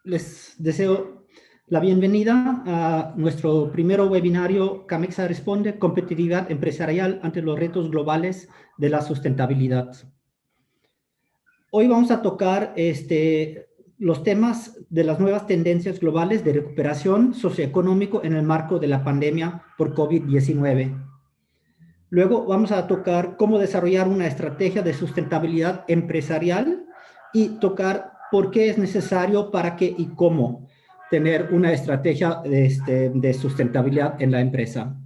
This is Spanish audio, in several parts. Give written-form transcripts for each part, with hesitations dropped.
les deseo la bienvenida a nuestro primer webinario Camexa Responde, competitividad empresarial ante los retos globales de la sustentabilidad. Hoy vamos a tocar los temas de las nuevas tendencias globales de recuperación socioeconómico en el marco de la pandemia por COVID-19. Luego vamos a tocar cómo desarrollar una estrategia de sustentabilidad empresarial y tocar por qué es necesario, para qué y cómo tener una estrategia de sustentabilidad en la empresa.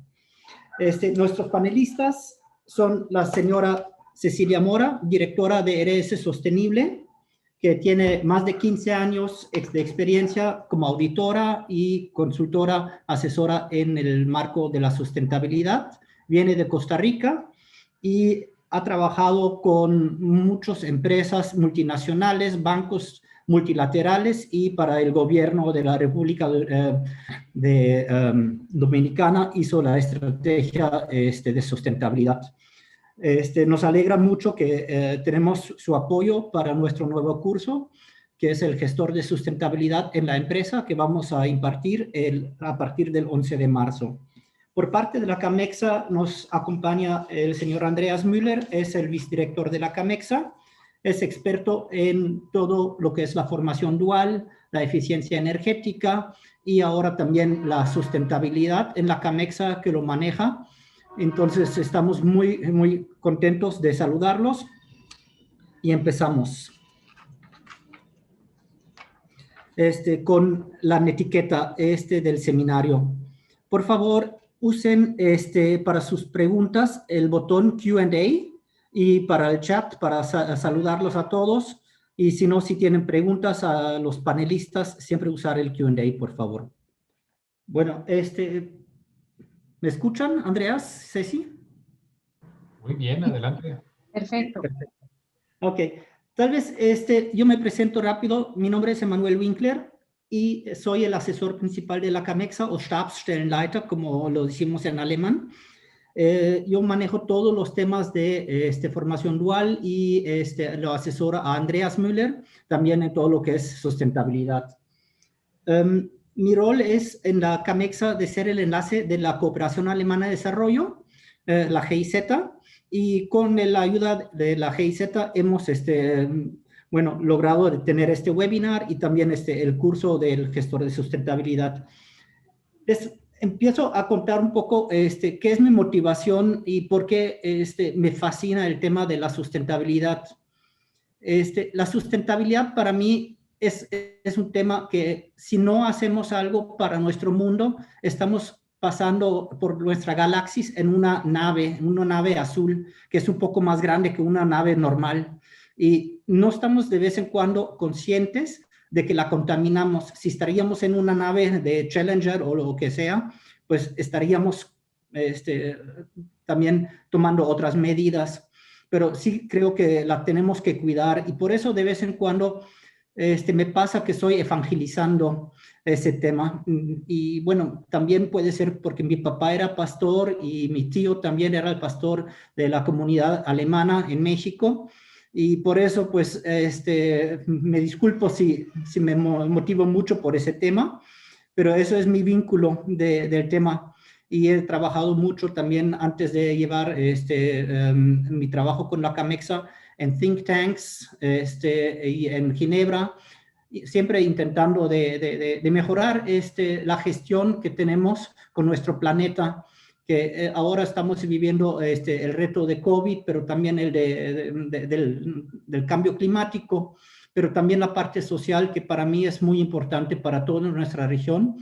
Nuestros panelistas son la señora Cecilia Mora, directora de RS Sostenible, que tiene más de 15 años de experiencia como auditora y consultora asesora en el marco de la sustentabilidad. Viene de Costa Rica y ha trabajado con muchas empresas multinacionales, bancos multilaterales y para el gobierno de la República Dominicana hizo la estrategia de sustentabilidad. Nos alegra mucho que tenemos su apoyo para nuestro nuevo curso, que es el gestor de sustentabilidad en la empresa, que vamos a impartir a partir del 11 de marzo. Por parte de la Camexa nos acompaña el señor Andreas Müller, es el vicedirector de la Camexa, es experto en todo lo que es la formación dual, la eficiencia energética y ahora también la sustentabilidad en la Camexa que lo maneja. Entonces estamos muy contentos de saludarlos y empezamos. Con la etiqueta del seminario. Por favor, usen para sus preguntas el botón Q&A y para el chat para saludarlos a todos. Y si no, si tienen preguntas a los panelistas, siempre usar el Q&A, por favor. Bueno, ¿me escuchan, Andreas, Ceci? Muy bien, adelante. Perfecto. Ok, tal vez yo me presento rápido. Mi nombre es Emanuel Winkler y soy el asesor principal de la Camexa o Stabsstellenleiter, como lo decimos en alemán. Yo manejo todos los temas de formación dual y lo asesoro a Andreas Müller, también en todo lo que es sustentabilidad. Mi rol es en la Camexa de ser el enlace de la Cooperación Alemana de Desarrollo, la GIZ, y con la ayuda de la GIZ hemos logrado tener este webinar y también el curso del gestor de sustentabilidad. Empiezo a contar un poco qué es mi motivación y por qué me fascina el tema de la sustentabilidad. La sustentabilidad para mí es un tema que si no hacemos algo para nuestro mundo, estamos pasando por nuestra galaxia en una nave azul, que es un poco más grande que una nave normal. Y no estamos de vez en cuando conscientes de que la contaminamos. Si estaríamos en una nave de Challenger o lo que sea, pues estaríamos también tomando otras medidas. Pero sí creo que la tenemos que cuidar y por eso de vez en cuando me pasa que estoy evangelizando ese tema. Y bueno, también puede ser porque mi papá era pastor y mi tío también era el pastor de la comunidad alemana en México. Y por eso, pues, me disculpo si me motivo mucho por ese tema, pero eso es mi vínculo del tema. Y he trabajado mucho también antes de llevar mi trabajo con la Camexa en think tanks y en Ginebra, siempre intentando de mejorar la gestión que tenemos con nuestro planeta, que ahora estamos viviendo el reto de COVID, pero también el del cambio climático, pero también la parte social, que para mí es muy importante para toda nuestra región,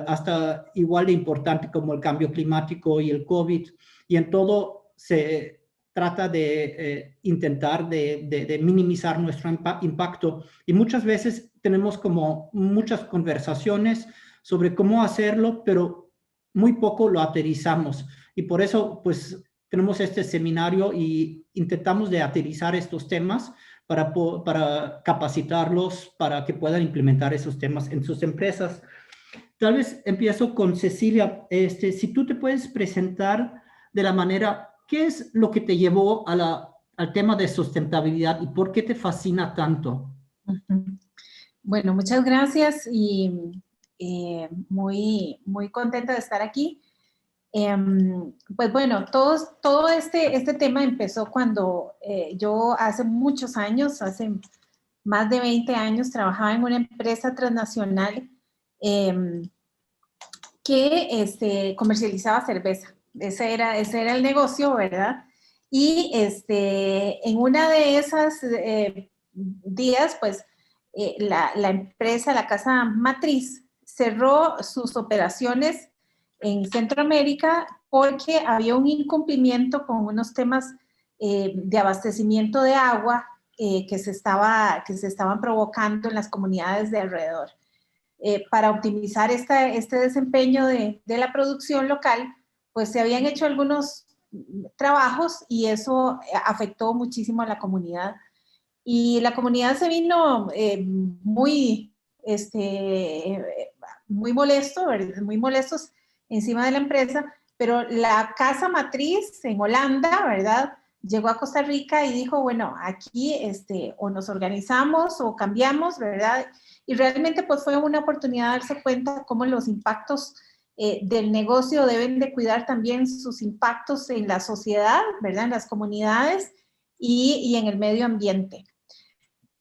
hasta igual de importante como el cambio climático y el COVID, y en todo se trata de intentar de minimizar nuestro impacto, y muchas veces tenemos como muchas conversaciones sobre cómo hacerlo, pero muy poco lo aterrizamos, y por eso pues tenemos este seminario y intentamos de aterrizar estos temas para capacitarlos, para que puedan implementar esos temas en sus empresas. Tal vez empiezo con Cecilia. Si tú te puedes presentar de la manera, ¿qué es lo que te llevó al tema de sustentabilidad y por qué te fascina tanto? Bueno, muchas gracias y muy contenta de estar aquí. Pues bueno, todo este tema empezó cuando yo hace muchos años, hace más de 20 años, trabajaba en una empresa transnacional eh, que comercializaba cerveza. Ese era el negocio, ¿verdad? Y en una de esas días, pues la empresa, la casa matriz, cerró sus operaciones en Centroamérica porque había un incumplimiento con unos temas de abastecimiento de agua que se estaban provocando en las comunidades de alrededor. Para optimizar este desempeño de la producción local, pues se habían hecho algunos trabajos y eso afectó muchísimo a la comunidad. Y la comunidad se vino muy molesto, ¿verdad? Muy molestos encima de la empresa, pero la casa matriz en Holanda, ¿verdad? Llegó a Costa Rica y dijo, bueno, aquí o nos organizamos o cambiamos, ¿verdad? Y realmente pues fue una oportunidad de darse cuenta cómo los impactos del negocio deben de cuidar también sus impactos en la sociedad, ¿verdad? En las comunidades y en el medio ambiente.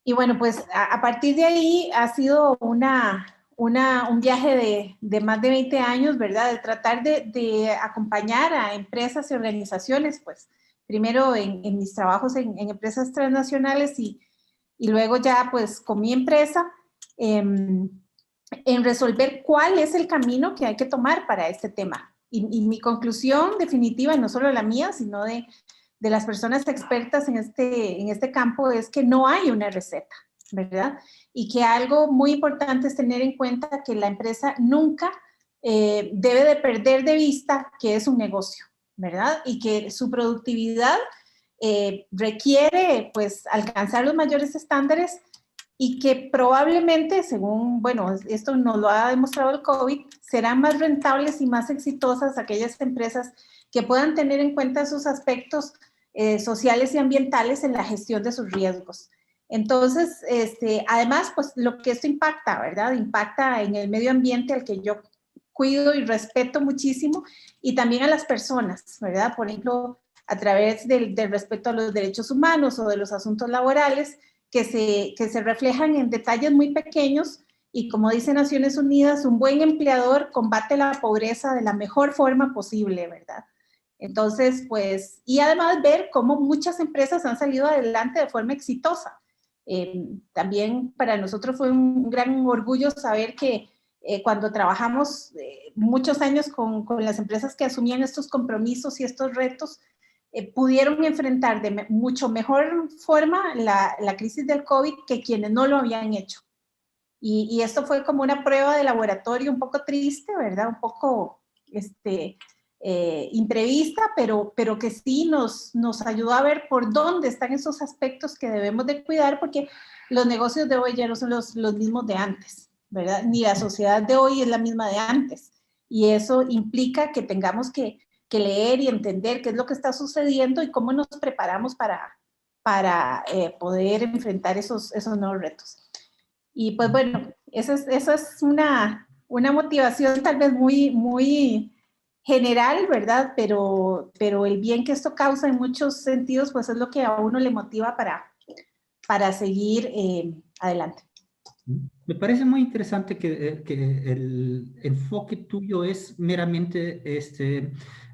Y bueno, pues a partir de ahí ha sido un viaje de más de 20 años, ¿verdad? De tratar de acompañar a empresas y organizaciones, pues primero en mis trabajos en empresas transnacionales y luego ya pues con mi empresa, en resolver cuál es el camino que hay que tomar para este tema. Y mi conclusión definitiva, y no solo la mía, sino de las personas expertas en este campo, es que no hay una receta, ¿verdad? Y que algo muy importante es tener en cuenta que la empresa nunca debe de perder de vista que es un negocio, ¿verdad? Y que su productividad requiere, pues, alcanzar los mayores estándares y que probablemente, según, bueno, esto nos lo ha demostrado el COVID, serán más rentables y más exitosas aquellas empresas que puedan tener en cuenta esos aspectos sociales y ambientales en la gestión de sus riesgos. Entonces, además, pues lo que esto impacta, ¿verdad? Impacta en el medio ambiente al que yo cuido y respeto muchísimo y también a las personas, ¿verdad? Por ejemplo, a través del respeto a los derechos humanos o de los asuntos laborales, que se reflejan en detalles muy pequeños y como dice Naciones Unidas, un buen empleador combate la pobreza de la mejor forma posible, ¿verdad? Entonces, pues, y además ver cómo muchas empresas han salido adelante de forma exitosa. También para nosotros fue un gran orgullo saber que cuando trabajamos muchos años con las empresas que asumían estos compromisos y estos retos, pudieron enfrentar de mucho mejor forma la crisis del COVID que quienes no lo habían hecho. Y esto fue como una prueba de laboratorio un poco triste, ¿verdad? Un poco imprevista, pero que sí nos ayudó a ver por dónde están esos aspectos que debemos de cuidar, porque los negocios de hoy ya no son los mismos de antes, ¿verdad? Ni la sociedad de hoy es la misma de antes. Y eso implica que tengamos que leer y entender qué es lo que está sucediendo y cómo nos preparamos para poder enfrentar esos nuevos retos. Y pues bueno, eso es una motivación tal vez muy general, ¿verdad? Pero el bien que esto causa en muchos sentidos, pues es lo que a uno le motiva para seguir adelante. Me parece muy interesante que el enfoque tuyo es meramente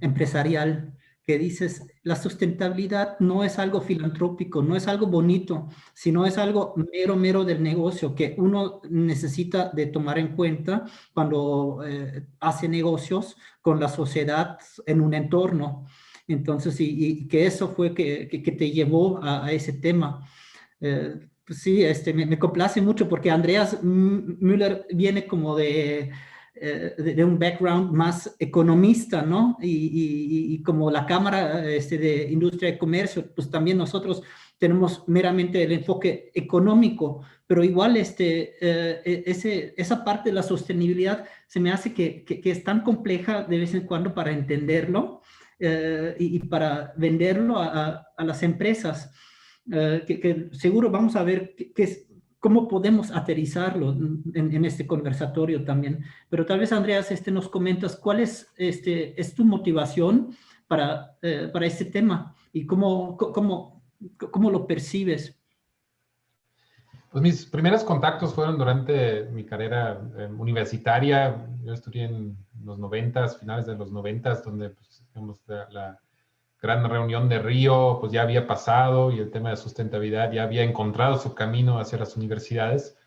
empresarial, que dices, la sustentabilidad no es algo filantrópico, no es algo bonito, sino es algo mero del negocio que uno necesita de tomar en cuenta cuando hace negocios con la sociedad en un entorno. Entonces, y que eso fue que te llevó a ese tema. Pues sí, me complace mucho porque Andreas Müller viene como de un background más economista, ¿no? Y como la Cámara de Industria y Comercio, pues también nosotros tenemos meramente el enfoque económico, pero igual esa parte de la sostenibilidad se me hace que es tan compleja de vez en cuando para entenderlo y para venderlo a las empresas. Que seguro vamos a ver cómo podemos aterrizarlo en este conversatorio también. Pero tal vez, Andreas, nos comentas cuál es tu motivación para este tema y cómo lo percibes. Pues mis primeros contactos fueron durante mi carrera universitaria. Yo estudié en los 90s, finales de los 90s, donde pues, digamos, la gran reunión de Río pues ya había pasado y el tema de sustentabilidad ya había encontrado su camino hacia las universidades.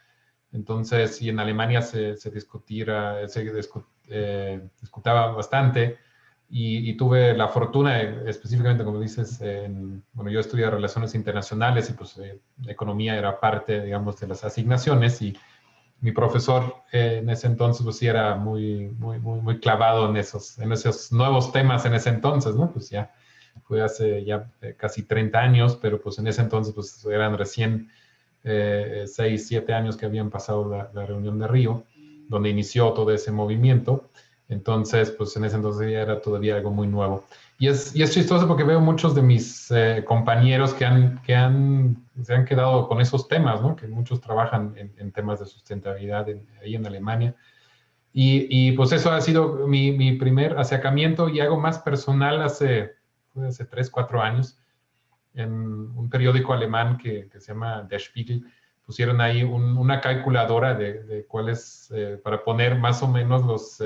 Entonces, y en Alemania se discutaba bastante y tuve la fortuna, específicamente como dices, bueno, yo estudié Relaciones Internacionales y pues economía era parte, digamos, de las asignaciones y mi profesor en ese entonces pues sí era muy clavado en esos nuevos temas en ese entonces, ¿no? Pues ya fue hace ya casi 30 años, pero pues en ese entonces pues eran recién 6, 7 años que habían pasado la reunión de Río, donde inició todo ese movimiento. Entonces, pues en ese entonces ya era todavía algo muy nuevo. Y es chistoso porque veo muchos de mis compañeros que se han quedado con esos temas, ¿no? Que muchos trabajan en temas de sustentabilidad ahí en Alemania. Pues eso ha sido mi primer acercamiento y algo más personal hace 3, 4 años en un periódico alemán que se llama Der Spiegel, pusieron ahí una calculadora de cuáles, para poner más o menos los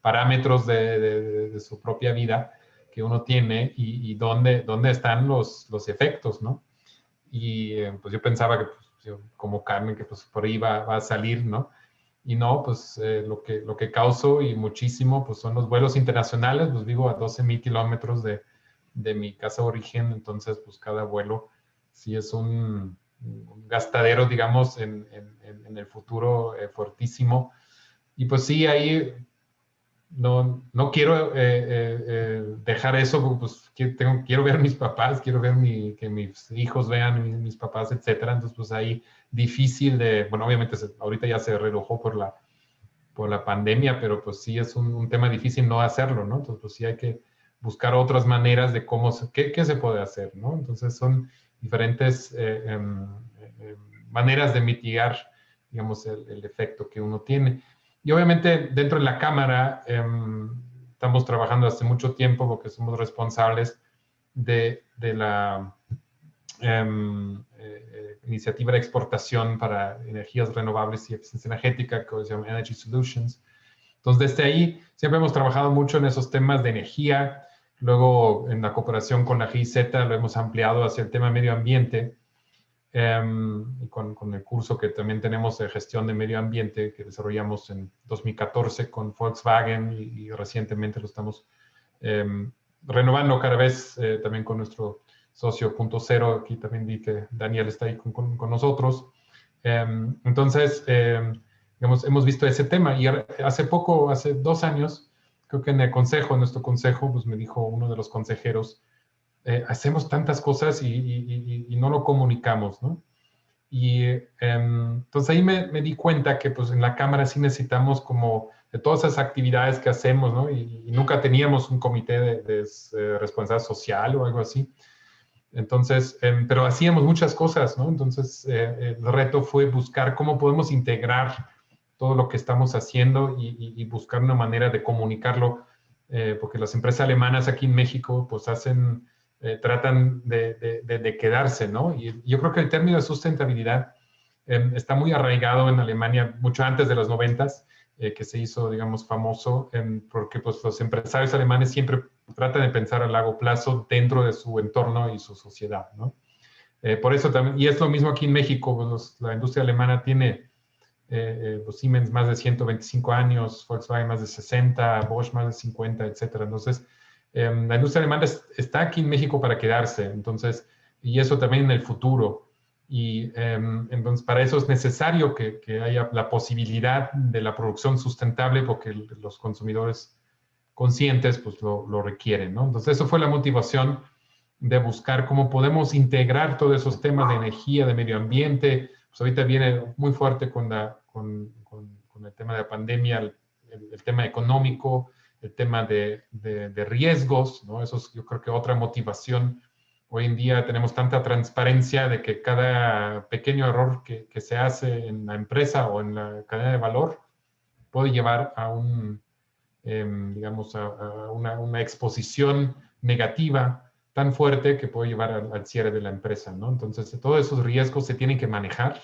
parámetros de su propia vida que uno tiene y dónde están los efectos, ¿no? Y pues yo pensaba que pues, yo, como Carmen, que pues por ahí va a salir, ¿no? Y no, pues lo que causo y muchísimo, pues son los vuelos internacionales, pues vivo a 12,000 kilómetros de mi casa de origen, entonces pues cada vuelo sí es un gastadero, digamos, en el futuro fuertísimo. Y pues sí, ahí no quiero dejar eso, pues quiero ver a mis papás, quiero ver que mis hijos vean mis papás, etcétera. Entonces pues ahí difícil bueno, obviamente ahorita ya se redujo por la pandemia, pero pues sí es un tema difícil no hacerlo, ¿no? Entonces pues sí hay que buscar otras maneras de qué se puede hacer, ¿no? Entonces son diferentes maneras de mitigar, digamos, el efecto que uno tiene. Y obviamente dentro de la Cámara estamos trabajando hace mucho tiempo porque somos responsables de la iniciativa de exportación para energías renovables y eficiencia energética que se llama Energy Solutions. Entonces, desde ahí siempre hemos trabajado mucho en esos temas de energía. Luego, en la cooperación con la GIZ, lo hemos ampliado hacia el tema medio ambiente. Y con el curso que también tenemos de gestión de medio ambiente que desarrollamos en 2014 con Volkswagen y recientemente lo estamos renovando cada vez también con nuestro socio Punto Cero. Aquí también vi que Daniel está ahí con nosotros. Entonces, digamos, hemos visto ese tema y hace 2 años, creo que en nuestro consejo, pues me dijo uno de los consejeros, hacemos tantas cosas y no lo comunicamos, ¿no? Y entonces ahí me di cuenta que pues en la Cámara sí necesitamos como de todas esas actividades que hacemos, ¿no? Y nunca teníamos un comité de responsabilidad social o algo así. Entonces, pero hacíamos muchas cosas, ¿no? Entonces, el reto fue buscar cómo podemos integrar todo lo que estamos haciendo y buscar una manera de comunicarlo, porque las empresas alemanas aquí en México, pues tratan de quedarse, ¿no? Y yo creo que el término de sustentabilidad está muy arraigado en Alemania mucho antes de los 90s, que se hizo, digamos, famoso, porque pues, los empresarios alemanes siempre tratan de pensar a largo plazo dentro de su entorno y su sociedad, ¿no? Por eso también, y es lo mismo aquí en México, pues, la industria alemana tiene pues Siemens más de 125 años, Volkswagen más de 60, Bosch más de 50, etcétera. Entonces, la industria alemana está aquí en México para quedarse, entonces, y eso también en el futuro. Y entonces para eso es necesario que haya la posibilidad de la producción sustentable porque los consumidores conscientes pues lo requieren, ¿no? Entonces eso fue la motivación de buscar cómo podemos integrar todos esos temas de energía, de medio ambiente. Pues ahorita viene muy fuerte con el tema de la pandemia, el tema económico, el tema de riesgos, ¿no? Eso es yo creo que otra motivación Hoy en día tenemos tanta transparencia de que cada pequeño error que se hace en la empresa o en la cadena de valor puede llevar a digamos, a una exposición negativa tan fuerte que puede llevar al cierre de la empresa, ¿no? Entonces, todos esos riesgos se tienen que manejar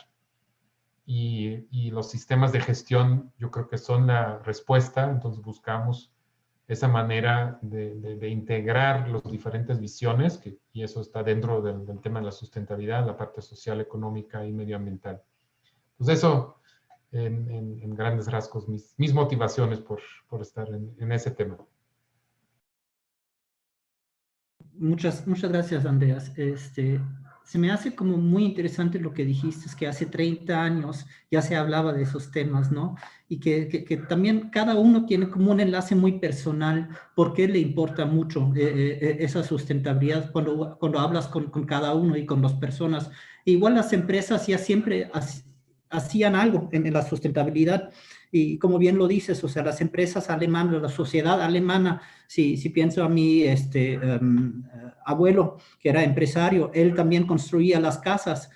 y los sistemas de gestión yo creo que son la respuesta. Entonces, buscamos esa manera de integrar las diferentes visiones, y eso está dentro del tema de la sustentabilidad, la parte social, económica y medioambiental. Pues eso, en grandes rasgos, mis motivaciones por estar en ese tema. Muchas gracias, Andreas. Se me hace como muy interesante lo que dijiste, es que hace 30 años ya se hablaba de esos temas, ¿no? Y que también cada uno tiene como un enlace muy personal, porque le importa mucho esa sustentabilidad cuando hablas con cada uno y con las personas. E igual las empresas ya siempre hacían algo en la sustentabilidad. Y como bien lo dices, o sea, las empresas alemanas, la sociedad alemana, si pienso a mi abuelo, que era empresario, él también construía las casas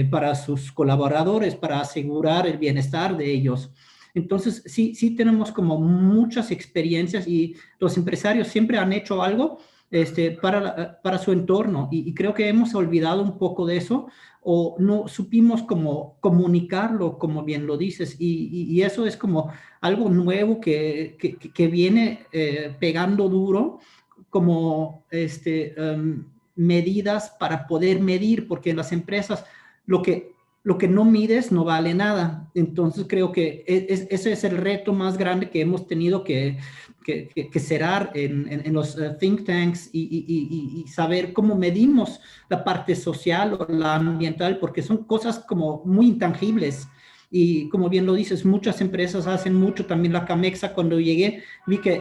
para sus colaboradores, para asegurar el bienestar de ellos. Entonces, sí tenemos como muchas experiencias y los empresarios siempre han hecho algo para su entorno y creo que hemos olvidado un poco de eso o no supimos cómo comunicarlo, como bien lo dices, y eso es como algo nuevo que viene pegando duro, como medidas para poder medir, porque en las empresas lo que no mides no vale nada. Entonces creo que ese es el reto más grande que hemos tenido que cerrar en los think tanks y saber cómo medimos la parte social o la ambiental, porque son cosas como muy intangibles. Y como bien lo dices, muchas empresas hacen mucho. También la Camexa, cuando llegué, vi que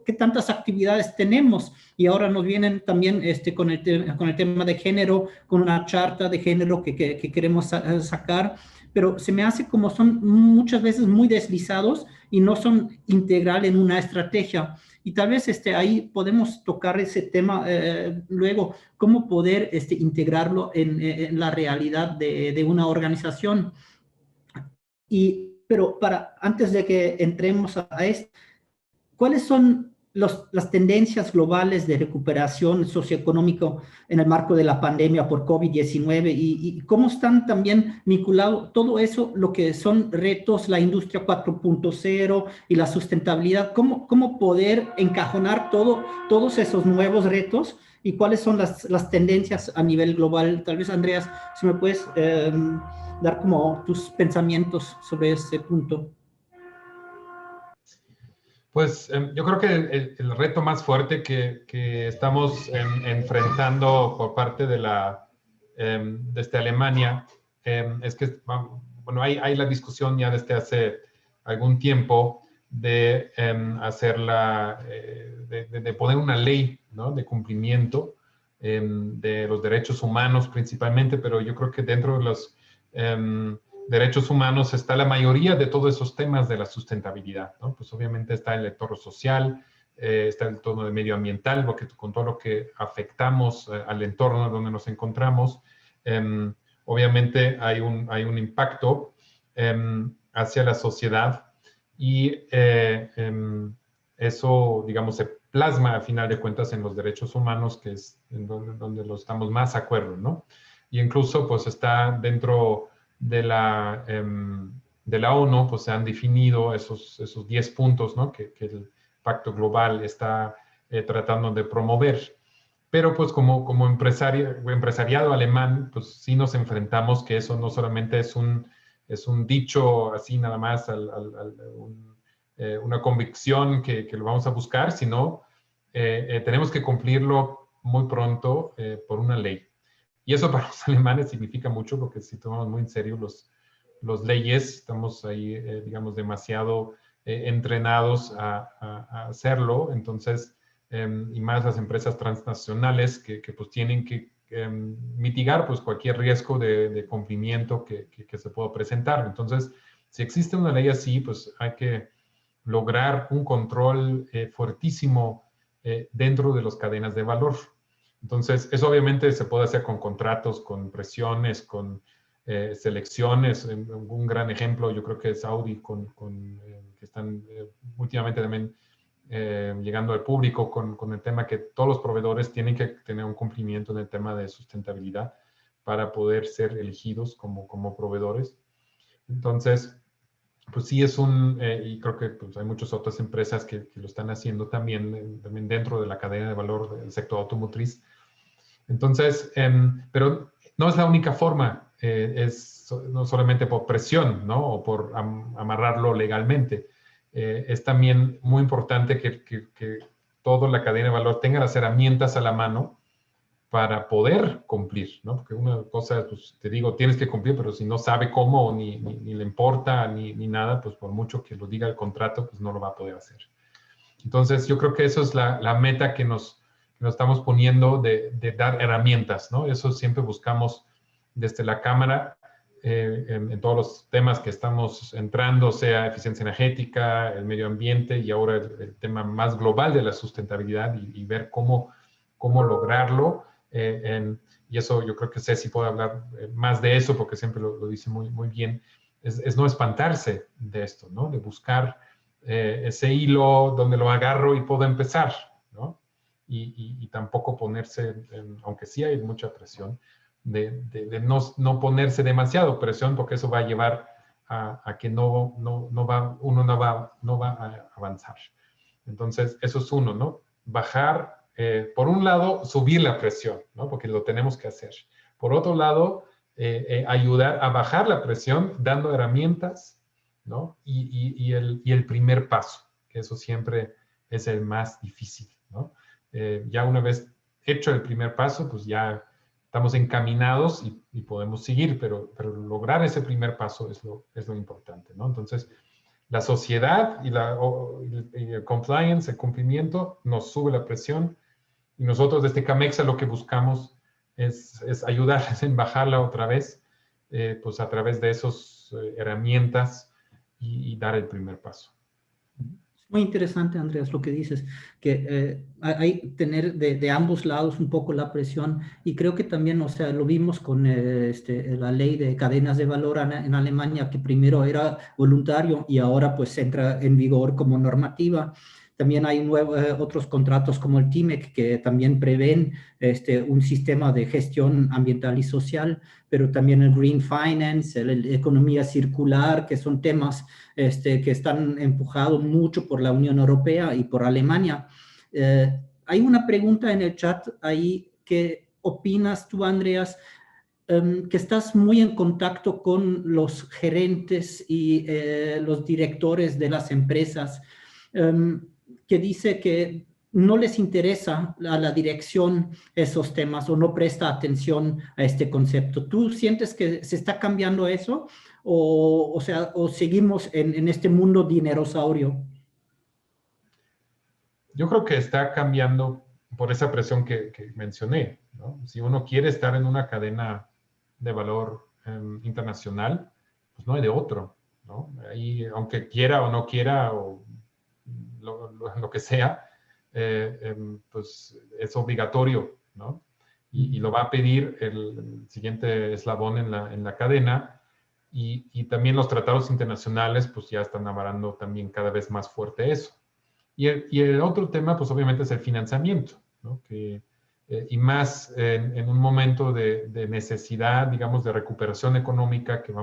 qué tantas actividades tenemos. Y ahora nos vienen también con el tema de género, con una charta de género que queremos sacar. Pero se me hace como son muchas veces muy deslizados y no son integral en una estrategia. Y tal vez ahí podemos tocar ese tema luego, cómo poder integrarlo en la realidad de una organización. Pero antes de que entremos a esto, ¿cuáles son las tendencias globales de recuperación socioeconómica en el marco de la pandemia por COVID-19 y cómo están también vinculados todo eso, lo que son retos, la industria 4.0 y la sustentabilidad? ¿Cómo poder encajonar todos esos nuevos retos y cuáles son las tendencias a nivel global? Tal vez, Andreas, si me puedes dar como tus pensamientos sobre ese punto. Pues yo creo que el reto más fuerte que estamos enfrentando por parte de desde Alemania es que, bueno, hay la discusión ya desde hace algún tiempo de de poner una ley, ¿no?, de cumplimiento de los derechos humanos principalmente, pero yo creo que dentro de los derechos humanos está la mayoría de todos esos temas de la sustentabilidad, ¿no? Pues obviamente está el entorno social, está el entorno de medioambiental, porque con todo lo que afectamos al entorno donde nos encontramos, obviamente hay un impacto hacia la sociedad y eso, digamos, se plasma a final de cuentas en los derechos humanos, que es en donde lo estamos más de acuerdo, ¿no? Y incluso pues está dentro de la ONU, pues se han definido esos 10 puntos, ¿no?, que el Pacto Global está tratando de promover. Pero pues como empresariado alemán, pues sí nos enfrentamos que eso no solamente es un dicho así nada más, una convicción que lo vamos a buscar, sino tenemos que cumplirlo muy pronto por una ley. Y eso para los alemanes significa mucho, porque si tomamos muy en serio los leyes, estamos ahí, digamos, demasiado entrenados a hacerlo. Entonces, y más las empresas transnacionales que pues tienen que mitigar pues cualquier riesgo de cumplimiento que se pueda presentar. Entonces, si existe una ley así, pues hay que lograr un control fuertísimo dentro de las cadenas de valor. Entonces, eso obviamente se puede hacer con contratos, con presiones, con selecciones. Un gran ejemplo yo creo que es Audi, que están últimamente también llegando al público con el tema que todos los proveedores tienen que tener un cumplimiento en el tema de sustentabilidad para poder ser elegidos como proveedores. Entonces, pues sí es y creo que pues, hay muchas otras empresas que lo están haciendo también dentro de la cadena de valor del sector automotriz. Entonces, pero no es la única forma, no solamente por presión, ¿no? O por amarrarlo legalmente. Es también muy importante que toda la cadena de valor tenga las herramientas a la mano para poder cumplir, ¿no? Porque una cosa, pues te digo, tienes que cumplir, pero si no sabe cómo, ni le importa, ni nada, pues por mucho que lo diga el contrato, pues no lo va a poder hacer. Entonces, yo creo que eso es la meta que nos estamos poniendo de dar herramientas, ¿no? Eso siempre buscamos desde la Cámara, en todos los temas que estamos entrando, sea eficiencia energética, el medio ambiente y ahora el tema más global de la sustentabilidad y ver cómo lograrlo. Y eso yo creo que Ceci puede hablar más de eso porque siempre lo dice muy, muy bien, es no espantarse de esto, ¿no? De buscar ese hilo donde lo agarro y puedo empezar, ¿no? Y tampoco ponerse, aunque sí hay mucha presión, de no ponerse demasiado presión porque eso va a llevar a que uno no va a avanzar. Entonces, eso es uno, ¿no? Bajar, por un lado, subir la presión, ¿no? Porque lo tenemos que hacer. Por otro lado, ayudar a bajar la presión dando herramientas, ¿no? Y el primer paso, que eso siempre es el más difícil, ¿no? Ya una vez hecho el primer paso, pues ya estamos encaminados y podemos seguir, pero lograr ese primer paso es lo importante, ¿no? Entonces, la sociedad y el compliance, el cumplimiento, nos sube la presión y nosotros desde Camexa lo que buscamos es ayudarles en bajarla otra vez, pues a través de esas herramientas y dar el primer paso. Muy interesante, Andreas, lo que dices, que hay tener de ambos lados un poco la presión y creo que también, o sea, lo vimos con la ley de cadenas de valor en Alemania, que primero era voluntario y ahora pues entra en vigor como normativa. También hay otros contratos como el TIMEC que también prevén un sistema de gestión ambiental y social, pero también el Green Finance, la economía circular, que son temas que están empujados mucho por la Unión Europea y por Alemania. Hay una pregunta en el chat ahí. ¿Qué opinas tú, Andreas? Que estás muy en contacto con los gerentes y los directores de las empresas, que dice que no les interesa a la dirección esos temas o no presta atención a este concepto. ¿Tú sientes que se está cambiando eso o seguimos en este mundo dinerosaurio? Yo creo que está cambiando por esa presión que mencioné, ¿no? Si uno quiere estar en una cadena de valor internacional, pues no hay de otro, ¿no? Ahí, aunque quiera o no quiera, o lo que sea, pues es obligatorio, ¿no? Y lo va a pedir el siguiente eslabón en la cadena, y también los tratados internacionales, pues ya están amarrando también cada vez más fuerte eso. Y el otro tema, pues obviamente es el financiamiento, ¿no? Y más en un momento de necesidad, digamos, de recuperación económica que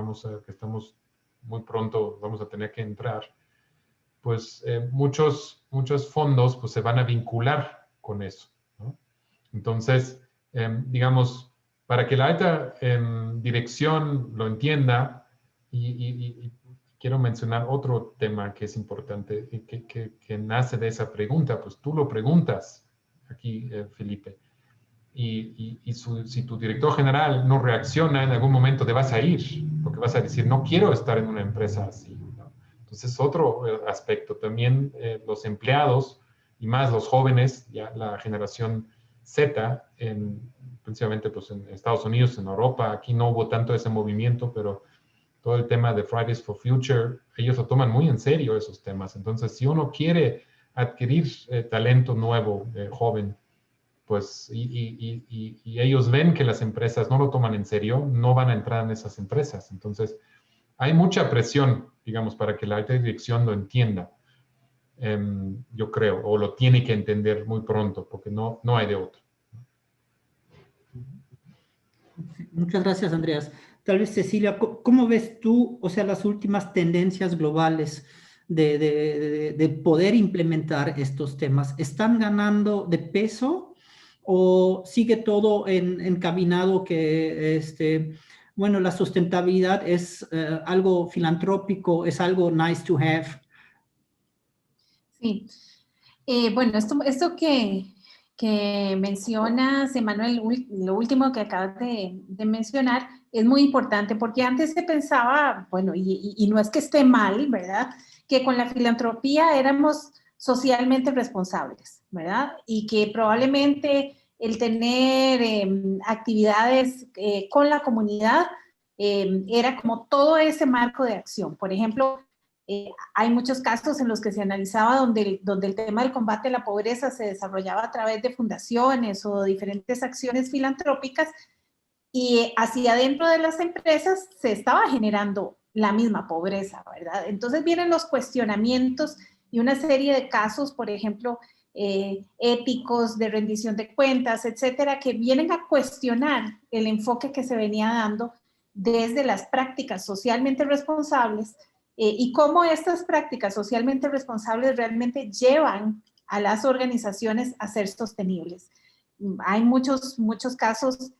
estamos muy pronto, vamos a tener que entrar, pues muchos fondos pues, se van a vincular con eso, ¿no? Entonces, digamos, para que la alta dirección lo entienda, y quiero mencionar otro tema que es importante, que nace de esa pregunta, pues tú lo preguntas aquí, Felipe, y si tu director general no reacciona, en algún momento te vas a ir, porque vas a decir, no quiero estar en una empresa así, ¿no? Entonces, otro aspecto, también los empleados, y más los jóvenes, ya la generación Z, principalmente pues, en Estados Unidos, en Europa, aquí no hubo tanto ese movimiento, pero todo el tema de Fridays for Future, ellos lo toman muy en serio esos temas. Entonces, si uno quiere adquirir talento nuevo, joven, pues, y ellos ven que las empresas no lo toman en serio, no van a entrar en esas empresas. Entonces, hay mucha presión, digamos, para que la alta dirección lo entienda, yo creo, o lo tiene que entender muy pronto, porque no hay de otro. Muchas gracias, Andreas. Tal vez, Cecilia, ¿cómo ves tú, o sea, las últimas tendencias globales de poder implementar estos temas? ¿Están ganando de peso o sigue todo encaminado que, bueno, la sustentabilidad es algo filantrópico, es algo nice to have? Sí. Bueno, esto que mencionas, Emanuel, lo último que acabas de mencionar, es muy importante porque antes se pensaba, bueno, y no es que esté mal, ¿verdad? Que con la filantropía éramos socialmente responsables, ¿verdad? Y que probablemente el tener actividades con la comunidad era como todo ese marco de acción. Por ejemplo, hay muchos casos en los que se analizaba donde el tema del combate a la pobreza se desarrollaba a través de fundaciones o diferentes acciones filantrópicas y hacia adentro de las empresas se estaba generando la misma pobreza, ¿verdad? Entonces vienen los cuestionamientos y una serie de casos, por ejemplo, éticos, de rendición de cuentas, etcétera, que vienen a cuestionar el enfoque que se venía dando desde las prácticas socialmente responsables y cómo estas prácticas socialmente responsables realmente llevan a las organizaciones a ser sostenibles. Hay muchos casos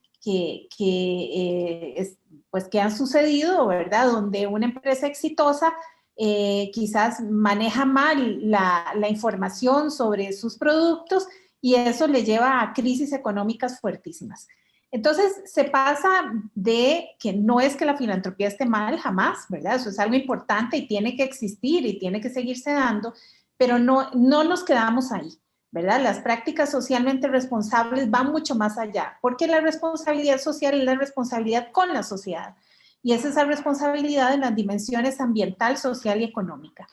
pues que han sucedido, ¿verdad? Donde una empresa exitosa quizás maneja mal la información sobre sus productos y eso le lleva a crisis económicas fuertísimas. Entonces, se pasa de que no es que la filantropía esté mal, jamás, ¿verdad? Eso es algo importante y tiene que existir y tiene que seguirse dando, pero no nos quedamos ahí, ¿verdad? Las prácticas socialmente responsables van mucho más allá, porque la responsabilidad social es la responsabilidad con la sociedad. Y es esa responsabilidad en las dimensiones ambiental, social y económica.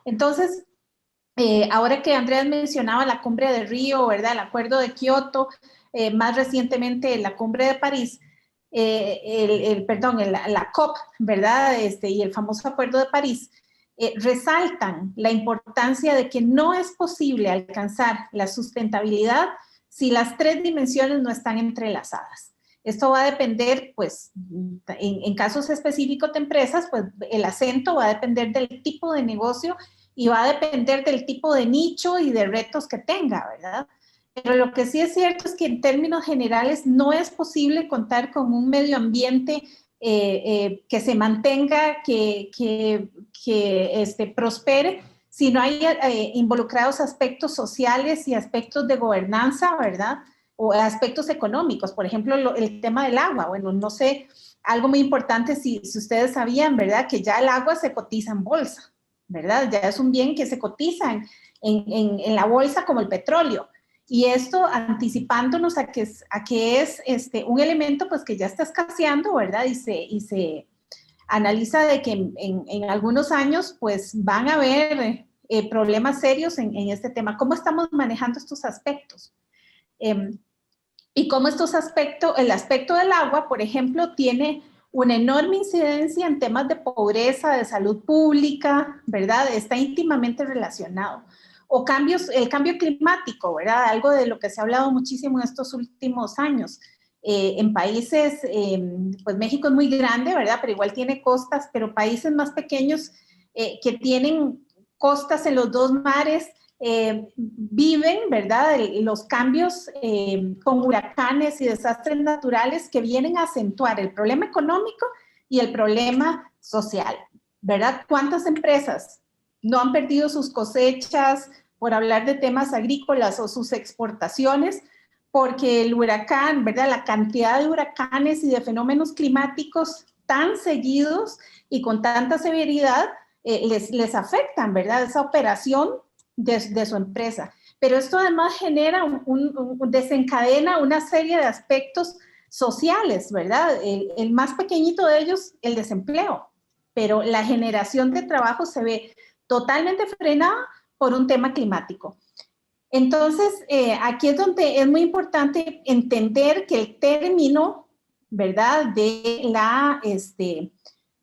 Entonces, ahora que Andrés mencionaba la cumbre de Río, ¿verdad? El acuerdo de Kioto, más recientemente la cumbre de París, la COP, ¿verdad? Y el famoso acuerdo de París, resaltan la importancia de que no es posible alcanzar la sustentabilidad si las tres dimensiones no están entrelazadas. Esto va a depender, pues, en casos específicos de empresas, pues el acento va a depender del tipo de negocio y va a depender del tipo de nicho y de retos que tenga, ¿verdad? Pero lo que sí es cierto es que en términos generales no es posible contar con un medio ambiente que se mantenga, que prospere, si no hay involucrados aspectos sociales y aspectos de gobernanza, ¿verdad? O aspectos económicos, por ejemplo, el tema del agua. Bueno, no sé, algo muy importante, si ustedes sabían, ¿verdad? Que ya el agua se cotiza en bolsa, ¿verdad? Ya es un bien que se cotiza en la bolsa como el petróleo. Y esto anticipándonos a que es un elemento pues que ya está escaseando, ¿verdad? Y se analiza de que en algunos años pues van a haber problemas serios en este tema. ¿Cómo estamos manejando estos aspectos? Y cómo el aspecto del agua, por ejemplo, tiene una enorme incidencia en temas de pobreza, de salud pública, ¿verdad? Está íntimamente relacionado. O el cambio climático, ¿verdad? Algo de lo que se ha hablado muchísimo en estos últimos años. En países, pues México es muy grande, ¿verdad? Pero igual tiene costas, pero países más pequeños que tienen costas en los dos mares, viven, ¿verdad? Los cambios con huracanes y desastres naturales que vienen a acentuar el problema económico y el problema social, ¿verdad? ¿Cuántas empresas no han perdido sus cosechas por hablar de temas agrícolas o sus exportaciones? Porque el huracán, ¿verdad? La cantidad de huracanes y de fenómenos climáticos tan seguidos y con tanta severidad les afectan, ¿verdad? Esa operación de su empresa. Pero esto además genera desencadena una serie de aspectos sociales, ¿verdad? El más pequeñito de ellos, el desempleo. Pero la generación de trabajo se ve totalmente frenada por un tema climático. Entonces, aquí es donde es muy importante entender que el término, ¿verdad?, de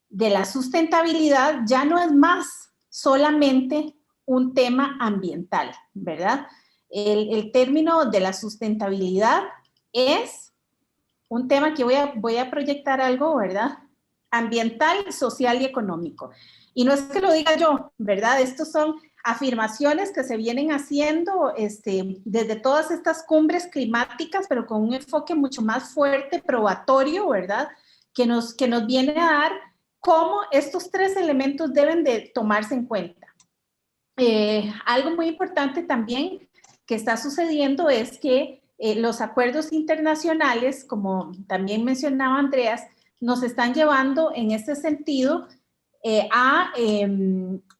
la sustentabilidad ya no es más solamente un tema ambiental, ¿verdad? El término de la sustentabilidad es un tema que voy a proyectar algo, ¿verdad? Ambiental, social y económico. Y no es que lo diga yo, ¿verdad? Estos son afirmaciones que se vienen haciendo desde todas estas cumbres climáticas, pero con un enfoque mucho más fuerte, probatorio, ¿verdad? Que nos viene a dar cómo estos tres elementos deben de tomarse en cuenta. Algo muy importante también que está sucediendo es que los acuerdos internacionales, como también mencionaba Andreas, nos están llevando en este sentido a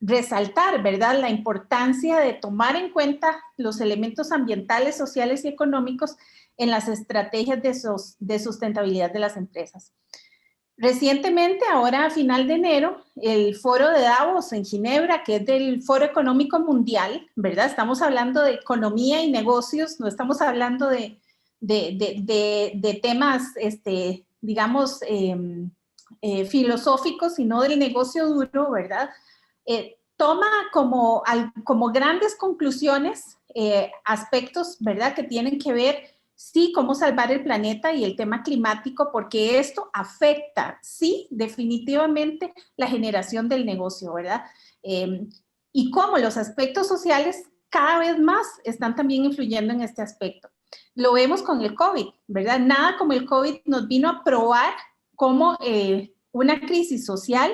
resaltar, ¿verdad?, la importancia de tomar en cuenta los elementos ambientales, sociales y económicos en las estrategias de sustentabilidad de las empresas. Recientemente, ahora a final de enero, el foro de Davos en Ginebra, que es del Foro Económico Mundial, ¿verdad? Estamos hablando de economía y negocios, no estamos hablando de temas, digamos, filosóficos, sino del negocio duro, ¿verdad? Toma como grandes conclusiones aspectos, ¿verdad?, que tienen que ver, sí, cómo salvar el planeta y el tema climático, porque esto afecta, sí, definitivamente la generación del negocio, ¿verdad? Y cómo los aspectos sociales cada vez más están también influyendo en este aspecto. Lo vemos con el COVID, ¿verdad? Nada como el COVID nos vino a probar cómo una crisis social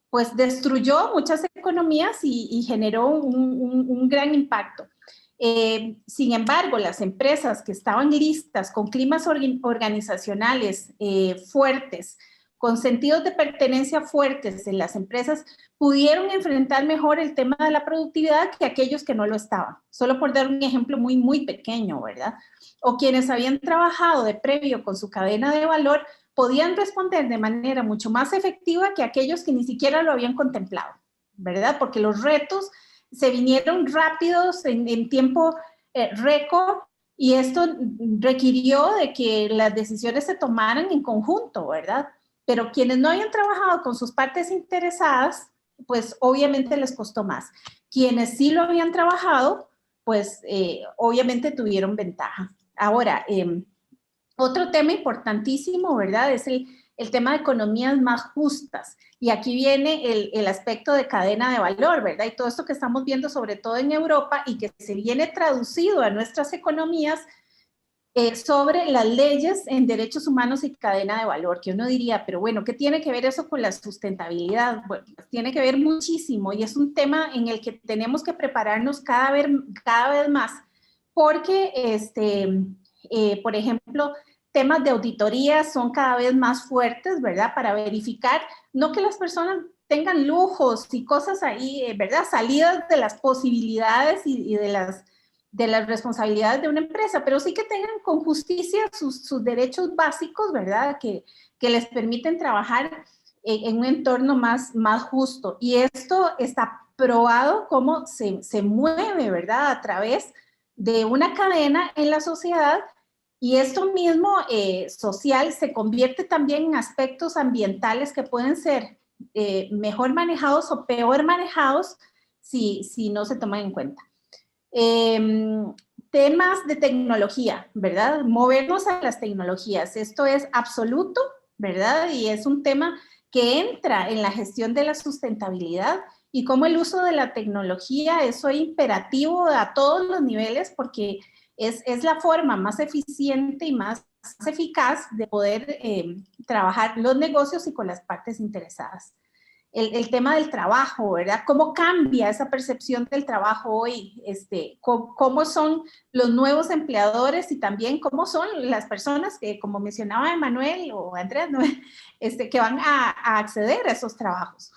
pues destruyó muchas economías y generó un gran impacto. Sin embargo, las empresas que estaban listas con climas organizacionales fuertes, con sentidos de pertenencia fuertes en las empresas, pudieron enfrentar mejor el tema de la productividad que aquellos que no lo estaban. Solo por dar un ejemplo muy, muy pequeño, ¿verdad? O quienes habían trabajado de previo con su cadena de valor podían responder de manera mucho más efectiva que aquellos que ni siquiera lo habían contemplado, ¿verdad? Porque los retos se vinieron rápidos en tiempo récord y esto requirió de que las decisiones se tomaran en conjunto, ¿verdad? Pero quienes no habían trabajado con sus partes interesadas, pues obviamente les costó más. Quienes sí lo habían trabajado, pues obviamente tuvieron ventaja. Ahora, otro tema importantísimo, ¿verdad? Es el tema de economías más justas. Y aquí viene el aspecto de cadena de valor, ¿verdad? Y todo esto que estamos viendo sobre todo en Europa y que se viene traducido a nuestras economías sobre las leyes en derechos humanos y cadena de valor, que uno diría, pero bueno, ¿qué tiene que ver eso con la sustentabilidad? Bueno, pues tiene que ver muchísimo y es un tema en el que tenemos que prepararnos cada vez más, porque, por ejemplo, temas de auditoría son cada vez más fuertes, ¿verdad? Para verificar, no que las personas tengan lujos y cosas ahí, ¿verdad? Salidas de las posibilidades y de las responsabilidades de una empresa, pero sí que tengan con justicia sus derechos básicos, ¿verdad? Que les permiten trabajar en un entorno más justo. Y esto está probado cómo se mueve, ¿verdad? A través de una cadena en la sociedad y esto mismo social se convierte también en aspectos ambientales que pueden ser mejor manejados o peor manejados si no se toman en cuenta. Temas de tecnología, ¿verdad? Movernos a las tecnologías. Esto es absoluto, ¿verdad? Y es un tema que entra en la gestión de la sustentabilidad y cómo el uso de la tecnología es hoy imperativo a todos los niveles porque es la forma más eficiente y más eficaz de poder trabajar los negocios y con las partes interesadas. El tema del trabajo, ¿verdad? ¿Cómo cambia esa percepción del trabajo hoy? ¿Cómo son los nuevos empleadores y también cómo son las personas que, como mencionaba Emanuel o Andrés, ¿no? Que van a acceder a esos trabajos?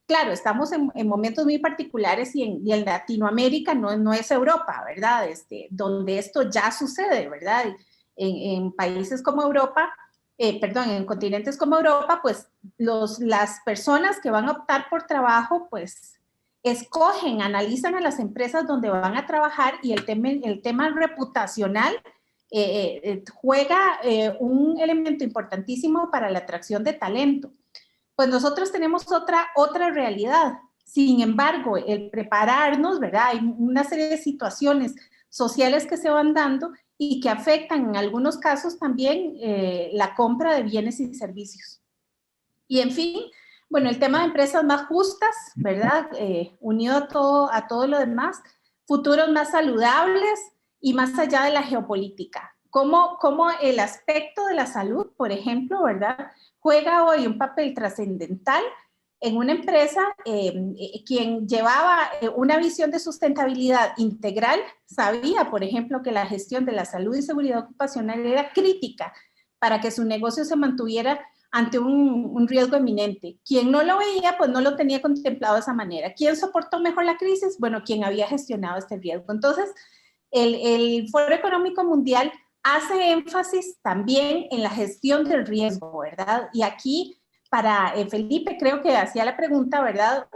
Claro, estamos en momentos muy particulares y en Latinoamérica no es Europa, ¿verdad? Donde esto ya sucede, ¿verdad? En países como Europa, en continentes como Europa, pues las personas que van a optar por trabajo, pues escogen, analizan a las empresas donde van a trabajar y el tema reputacional juega un elemento importantísimo para la atracción de talento. Pues nosotros tenemos otra realidad. Sin embargo, el prepararnos, ¿verdad? Hay una serie de situaciones sociales que se van dando y que afectan en algunos casos también la compra de bienes y servicios. Y en fin, bueno, el tema de empresas más justas, ¿verdad? Unido a todo lo demás, futuros más saludables y más allá de la geopolítica. Cómo el aspecto de la salud, por ejemplo, ¿verdad? Juega hoy un papel trascendental en una empresa. Quien llevaba una visión de sustentabilidad integral sabía, por ejemplo, que la gestión de la salud y seguridad ocupacional era crítica para que su negocio se mantuviera ante un riesgo eminente. Quien no lo veía, pues no lo tenía contemplado de esa manera. ¿Quién soportó mejor la crisis? Bueno, quien había gestionado este riesgo. Entonces, el Foro Económico Mundial hace énfasis también en la gestión del riesgo, ¿verdad? Y aquí, para Felipe, creo que hacía la pregunta, ¿verdad?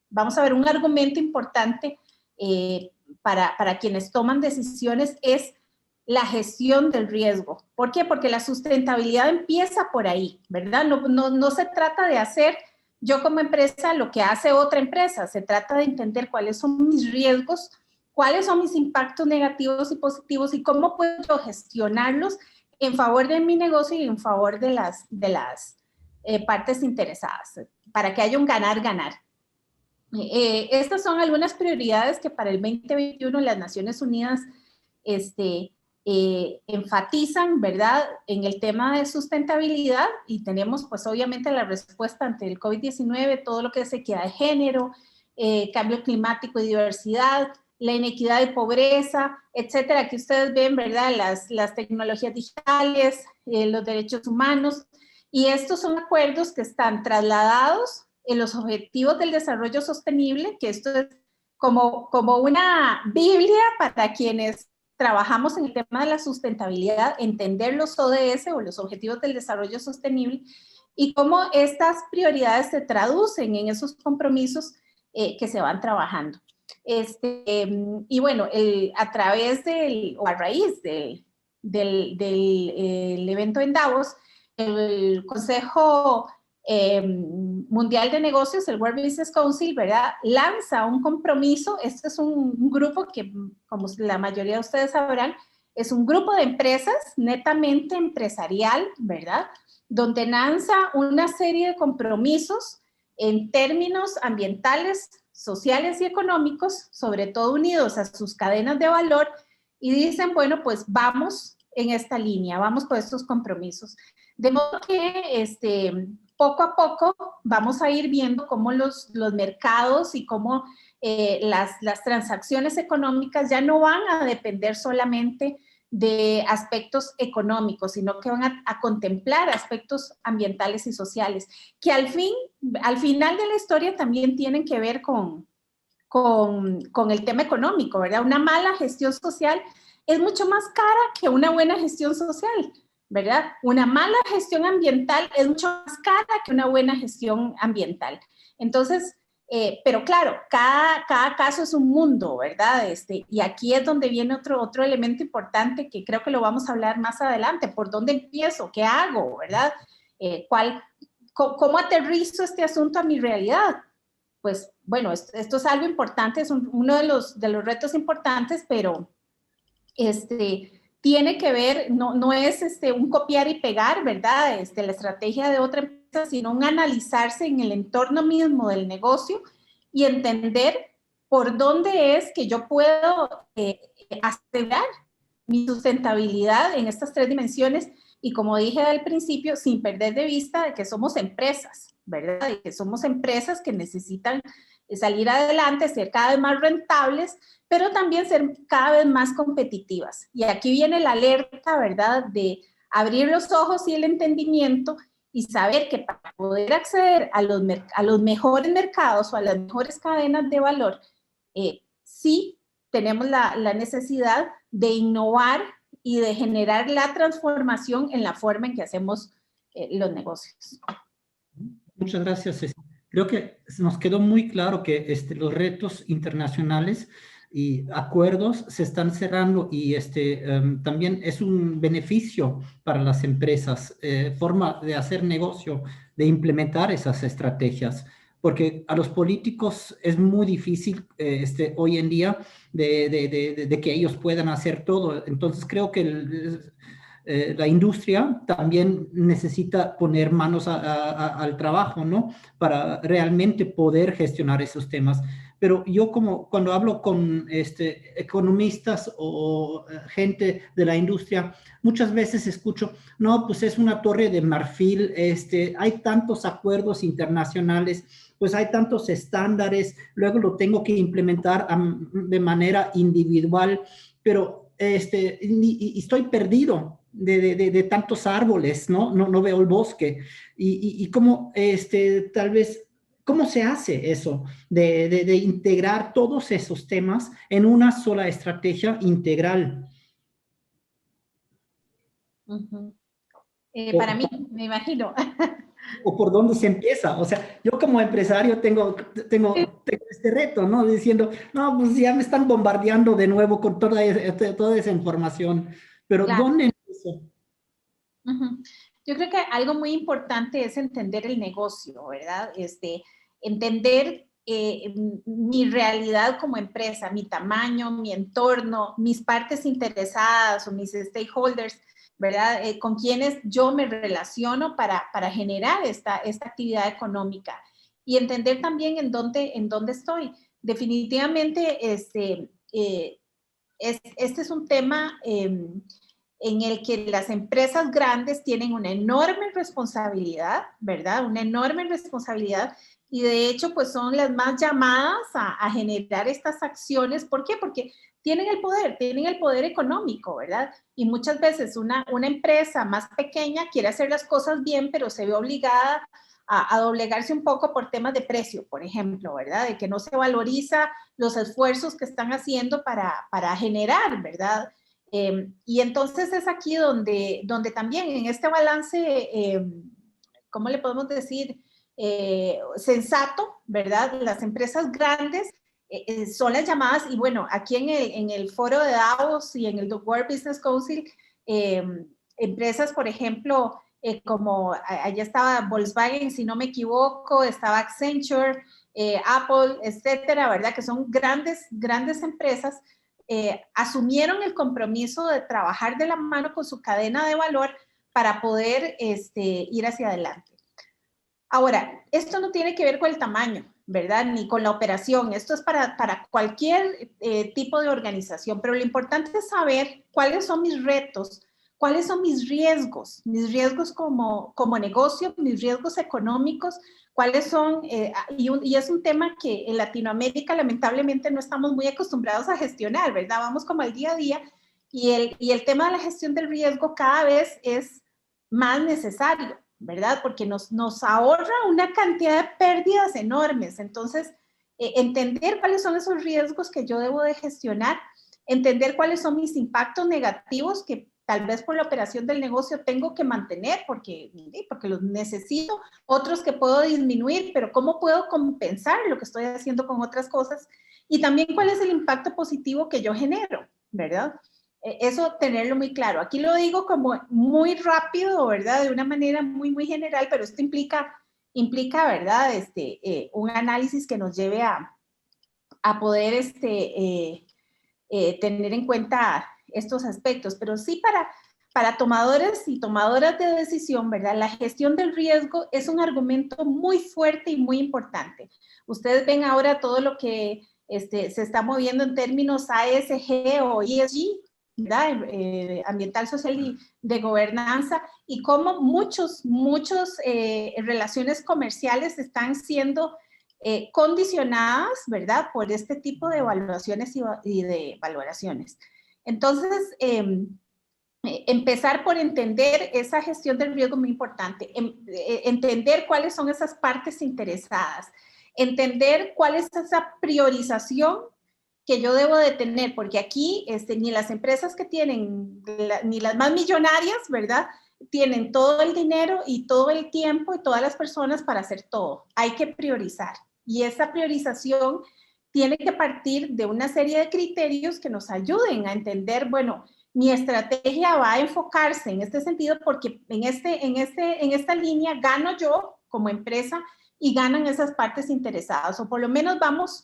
Vamos a ver, un argumento importante para quienes toman decisiones es la gestión del riesgo. ¿Por qué? Porque la sustentabilidad empieza por ahí, ¿verdad? No se trata de hacer yo como empresa lo que hace otra empresa, se trata de entender cuáles son mis riesgos, cuáles son mis impactos negativos y positivos y cómo puedo yo gestionarlos en favor de mi negocio y en favor de las partes interesadas, para que haya un ganar-ganar. Estas son algunas prioridades que para el 2021 las Naciones Unidas enfatizan, ¿verdad?, en el tema de sustentabilidad, y tenemos pues obviamente la respuesta ante el COVID-19, todo lo que es equidad de género, cambio climático y diversidad, la inequidad y pobreza, etcétera, que ustedes ven, ¿verdad?, las tecnologías digitales, los derechos humanos, y estos son acuerdos que están trasladados en los objetivos del desarrollo sostenible, que esto es como una Biblia para quienes trabajamos en el tema de la sustentabilidad, entender los ODS o los Objetivos del Desarrollo Sostenible y cómo estas prioridades se traducen en esos compromisos que se van trabajando. Y bueno, a través o a raíz del evento en Davos, el Consejo Mundial de Negocios, el World Business Council, ¿verdad?, lanza un compromiso. Este es un grupo que, como la mayoría de ustedes sabrán, es un grupo de empresas netamente empresarial, ¿verdad?, donde lanza una serie de compromisos en términos ambientales, sociales y económicos, sobre todo unidos a sus cadenas de valor, y dicen, bueno, pues vamos en esta línea, vamos por estos compromisos. De modo que poco a poco vamos a ir viendo cómo los mercados y cómo las transacciones económicas ya no van a depender solamente de aspectos económicos, sino que van a contemplar aspectos ambientales y sociales, que al final de la historia también tienen que ver con el tema económico, ¿verdad? Una mala gestión social es mucho más cara que una buena gestión social, ¿verdad? Una mala gestión ambiental es mucho más cara que una buena gestión ambiental. Entonces, pero claro, cada caso es un mundo, ¿verdad? Y aquí es donde viene otro elemento importante que creo que lo vamos a hablar más adelante. ¿Por dónde empiezo? ¿Qué hago? ¿Verdad? ¿Cómo aterrizo este asunto a mi realidad? Pues bueno, esto es algo importante, es uno de los retos importantes, pero tiene que ver, no es un copiar y pegar, ¿verdad? La estrategia de otra empresa, sino un analizarse en el entorno mismo del negocio y entender por dónde es que yo puedo asegurar mi sustentabilidad en estas tres dimensiones y, como dije al principio, sin perder de vista de que somos empresas, ¿verdad? Y que somos empresas que necesitan salir adelante, ser cada vez más rentables, pero también ser cada vez más competitivas. Y aquí viene la alerta, ¿verdad?, de abrir los ojos y el entendimiento y saber que para poder acceder a los mejores mercados o a las mejores cadenas de valor, sí tenemos la necesidad de innovar y de generar la transformación en la forma en que hacemos los negocios. Muchas gracias, Ceci. Creo que nos quedó muy claro que los retos internacionales y acuerdos se están cerrando y también es un beneficio para las empresas, forma de hacer negocio, de implementar esas estrategias, porque a los políticos es muy difícil hoy en día de que ellos puedan hacer todo. Entonces creo que la industria también necesita poner manos al trabajo, ¿no? Para realmente poder gestionar esos temas. Pero yo cuando hablo con economistas o gente de la industria, muchas veces escucho, no, pues es una torre de marfil, hay tantos acuerdos internacionales, pues hay tantos estándares, luego lo tengo que implementar de manera individual, pero y estoy perdido de tantos árboles, ¿no? No veo el bosque. Y cómo, tal vez, ¿cómo se hace eso de integrar todos esos temas en una sola estrategia integral? Para mí, me imagino. ¿O por dónde se empieza? O sea, yo como empresario tengo este reto, ¿no? Diciendo, no, pues ya me están bombardeando de nuevo con toda esa información, pero Claro. ¿dónde empiezo? Yo creo que algo muy importante es entender el negocio, ¿verdad? Entender mi realidad como empresa, mi tamaño, mi entorno, mis partes interesadas o mis stakeholders, ¿verdad? Con quienes yo me relaciono para generar esta actividad económica y entender también en dónde estoy. Definitivamente, este es un tema en el que las empresas grandes tienen una enorme responsabilidad, ¿verdad? Una enorme responsabilidad y de hecho pues son las más llamadas a generar estas acciones. ¿Por qué? Porque tienen el poder económico, ¿verdad? Y muchas veces una empresa más pequeña quiere hacer las cosas bien, pero se ve obligada a doblegarse un poco por temas de precio, por ejemplo, ¿verdad? De que no se valoriza los esfuerzos que están haciendo para generar, ¿verdad? Y entonces es aquí donde también en este balance, ¿cómo le podemos decir? Sensato, ¿verdad? Las empresas grandes son las llamadas, y bueno, aquí en el foro de Davos y en el World Business Council, empresas, por ejemplo, como allá estaba Volkswagen, si no me equivoco, estaba Accenture, Apple, etcétera, ¿verdad? Que son grandes empresas, asumieron el compromiso de trabajar de la mano con su cadena de valor para poder ir hacia adelante. Ahora, esto no tiene que ver con el tamaño, ¿verdad? Ni con la operación. Esto es para cualquier tipo de organización, pero lo importante es saber cuáles son mis retos, cuáles son mis riesgos como negocio, mis riesgos económicos, cuáles son, y es un tema que en Latinoamérica lamentablemente no estamos muy acostumbrados a gestionar, ¿verdad? Vamos como al día a día y el tema de la gestión del riesgo cada vez es más necesario, ¿verdad? Porque nos ahorra una cantidad de pérdidas enormes. Entonces, entender cuáles son esos riesgos que yo debo de gestionar, entender cuáles son mis impactos negativos que tal vez por la operación del negocio tengo que mantener porque los necesito, otros que puedo disminuir, pero cómo puedo compensar lo que estoy haciendo con otras cosas, y también cuál es el impacto positivo que yo genero, ¿verdad? Eso tenerlo muy claro. Aquí lo digo como muy rápido, ¿verdad? De una manera muy, muy general, pero esto implica, ¿verdad? Un análisis que nos lleve a poder tener en cuenta estos aspectos. Pero sí para tomadores y tomadoras de decisión, ¿verdad? La gestión del riesgo es un argumento muy fuerte y muy importante. Ustedes ven ahora todo lo que se está moviendo en términos ASG o ESG, ¿verdad? Ambiental, social y de gobernanza, y cómo muchas relaciones comerciales están siendo condicionadas, ¿verdad? Por este tipo de evaluaciones y de valoraciones. Entonces, empezar por entender esa gestión del riesgo muy importante, entender cuáles son esas partes interesadas, entender cuál es esa priorización que yo debo de tener, porque aquí ni las empresas que tienen, ni las más millonarias, ¿verdad? tienen todo el dinero y todo el tiempo y todas las personas para hacer todo. Hay que priorizar. Y esa priorización tiene que partir de una serie de criterios que nos ayuden a entender, bueno, mi estrategia va a enfocarse en este sentido porque en esta línea gano yo como empresa y ganan esas partes interesadas, o por lo menos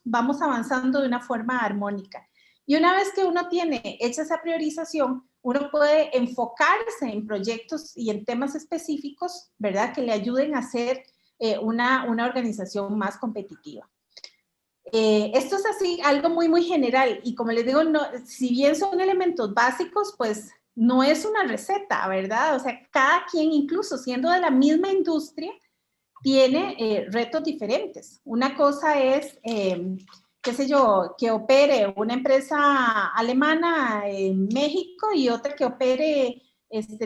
vamos avanzando de una forma armónica. Y una vez que uno tiene hecha esa priorización, uno puede enfocarse en proyectos y en temas específicos, ¿verdad?, que le ayuden a hacer una organización más competitiva. Esto es así, algo muy, muy general. Y como les digo, no, si bien son elementos básicos, pues no es una receta, ¿verdad? O sea, cada quien, incluso siendo de la misma industria, tiene retos diferentes. Una cosa es, qué sé yo, que opere una empresa alemana en México y otra que opere,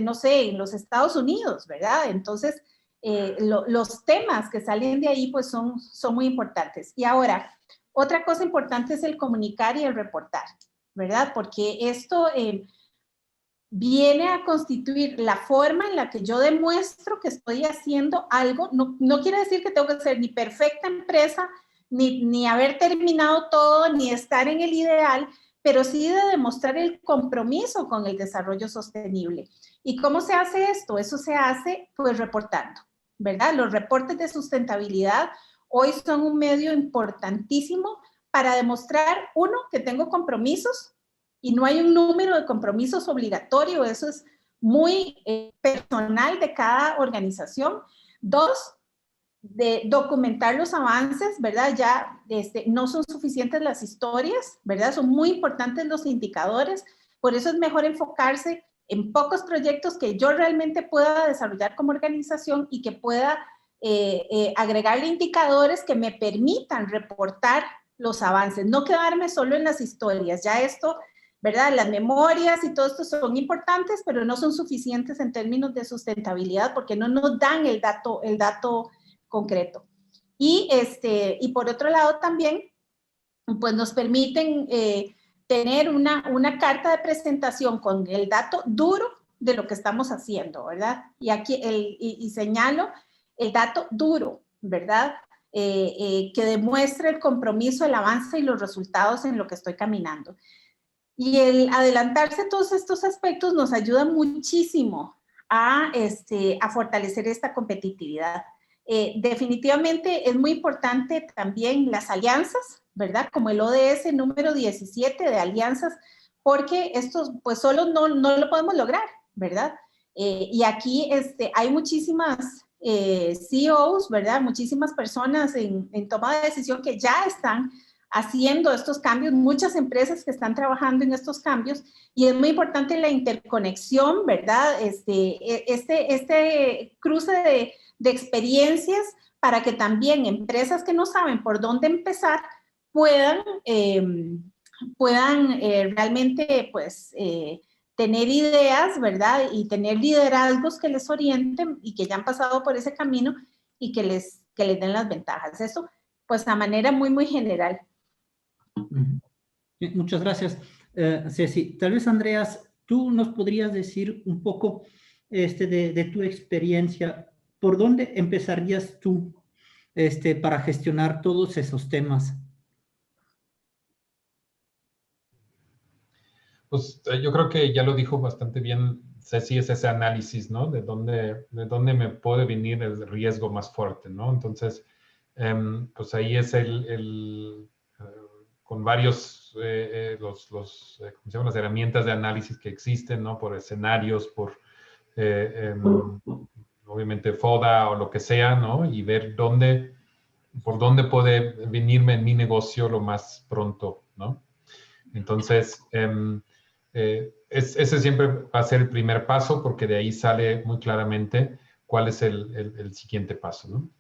no sé, en los Estados Unidos, ¿verdad? Entonces, los temas que salen de ahí, pues son muy importantes. Y ahora, otra cosa importante es el comunicar y el reportar, ¿verdad? Porque esto viene a constituir la forma en la que yo demuestro que estoy haciendo algo. No quiere decir que tengo que ser ni perfecta empresa, ni haber terminado todo, ni estar en el ideal, pero sí de demostrar el compromiso con el desarrollo sostenible. ¿Y cómo se hace esto? Eso se hace pues reportando, ¿verdad? Los reportes de sustentabilidad hoy son un medio importantísimo para demostrar, uno, que tengo compromisos, y no hay un número de compromisos obligatorio, eso es muy personal de cada organización. Dos, de documentar los avances, ¿verdad? Ya no son suficientes las historias, ¿verdad? Son muy importantes los indicadores, por eso es mejor enfocarse en pocos proyectos que yo realmente pueda desarrollar como organización y que pueda agregarle indicadores que me permitan reportar los avances, no quedarme solo en las historias. Ya esto, ¿verdad? Las memorias y todo esto son importantes, pero no son suficientes en términos de sustentabilidad porque no nos dan el dato concreto. Y por otro lado también, pues nos permiten tener una carta de presentación con el dato duro de lo que estamos haciendo, ¿verdad? Y aquí y señalo el dato duro, ¿verdad? Que demuestre el compromiso, el avance y los resultados en lo que estoy caminando. Y el adelantarse a todos estos aspectos nos ayuda muchísimo a fortalecer esta competitividad. Definitivamente es muy importante también las alianzas, ¿verdad? Como el ODS número 17 de alianzas, porque estos pues solo no lo podemos lograr, ¿verdad? Y aquí hay muchísimas CEOs, ¿verdad? Muchísimas personas en toma de decisión que ya están haciendo estos cambios, muchas empresas que están trabajando en estos cambios, y es muy importante la interconexión, ¿verdad? Este cruce de experiencias para que también empresas que no saben por dónde empezar puedan realmente, pues, tener ideas, ¿verdad? Y tener liderazgos que les orienten y que ya han pasado por ese camino y que les den las ventajas. Eso, pues, a manera muy, muy general. Muchas gracias, Ceci. Tal vez, Andreas, tú nos podrías decir un poco de tu experiencia. ¿Por dónde empezarías tú para gestionar todos esos temas? Pues yo creo que ya lo dijo bastante bien Ceci, es ese análisis, ¿no? De dónde me puede venir el riesgo más fuerte, ¿no? Entonces, pues ahí es con varios, ¿cómo se llaman? Las herramientas de análisis que existen, ¿no? Por escenarios, por, obviamente, FODA o lo que sea, ¿no? Y ver por dónde puede venirme en mi negocio lo más pronto, ¿no? Entonces, ese siempre va a ser el primer paso porque de ahí sale muy claramente cuál es el siguiente paso, ¿no?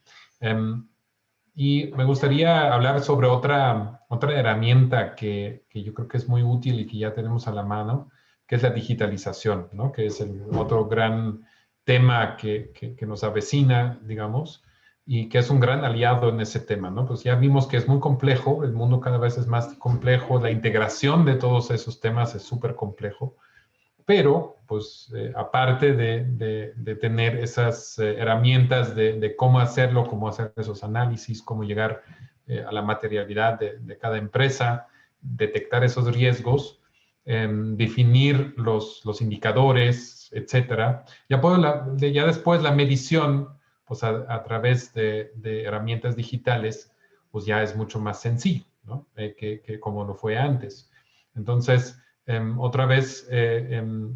Y me gustaría hablar sobre otra herramienta que yo creo que es muy útil y que ya tenemos a la mano, que es la digitalización, ¿no? Que es el otro gran tema que nos avecina, digamos, y que es un gran aliado en ese tema, ¿no? Pues ya vimos que es muy complejo, el mundo cada vez es más complejo, la integración de todos esos temas es súper complejo, pero pues aparte de tener esas herramientas de cómo hacerlo, cómo hacer esos análisis, cómo llegar a la materialidad de cada empresa, detectar esos riesgos, definir los indicadores, etcétera. Ya después la medición, pues a través de herramientas digitales, pues ya es mucho más sencillo, ¿no? Que como lo fue antes. Entonces, otra vez,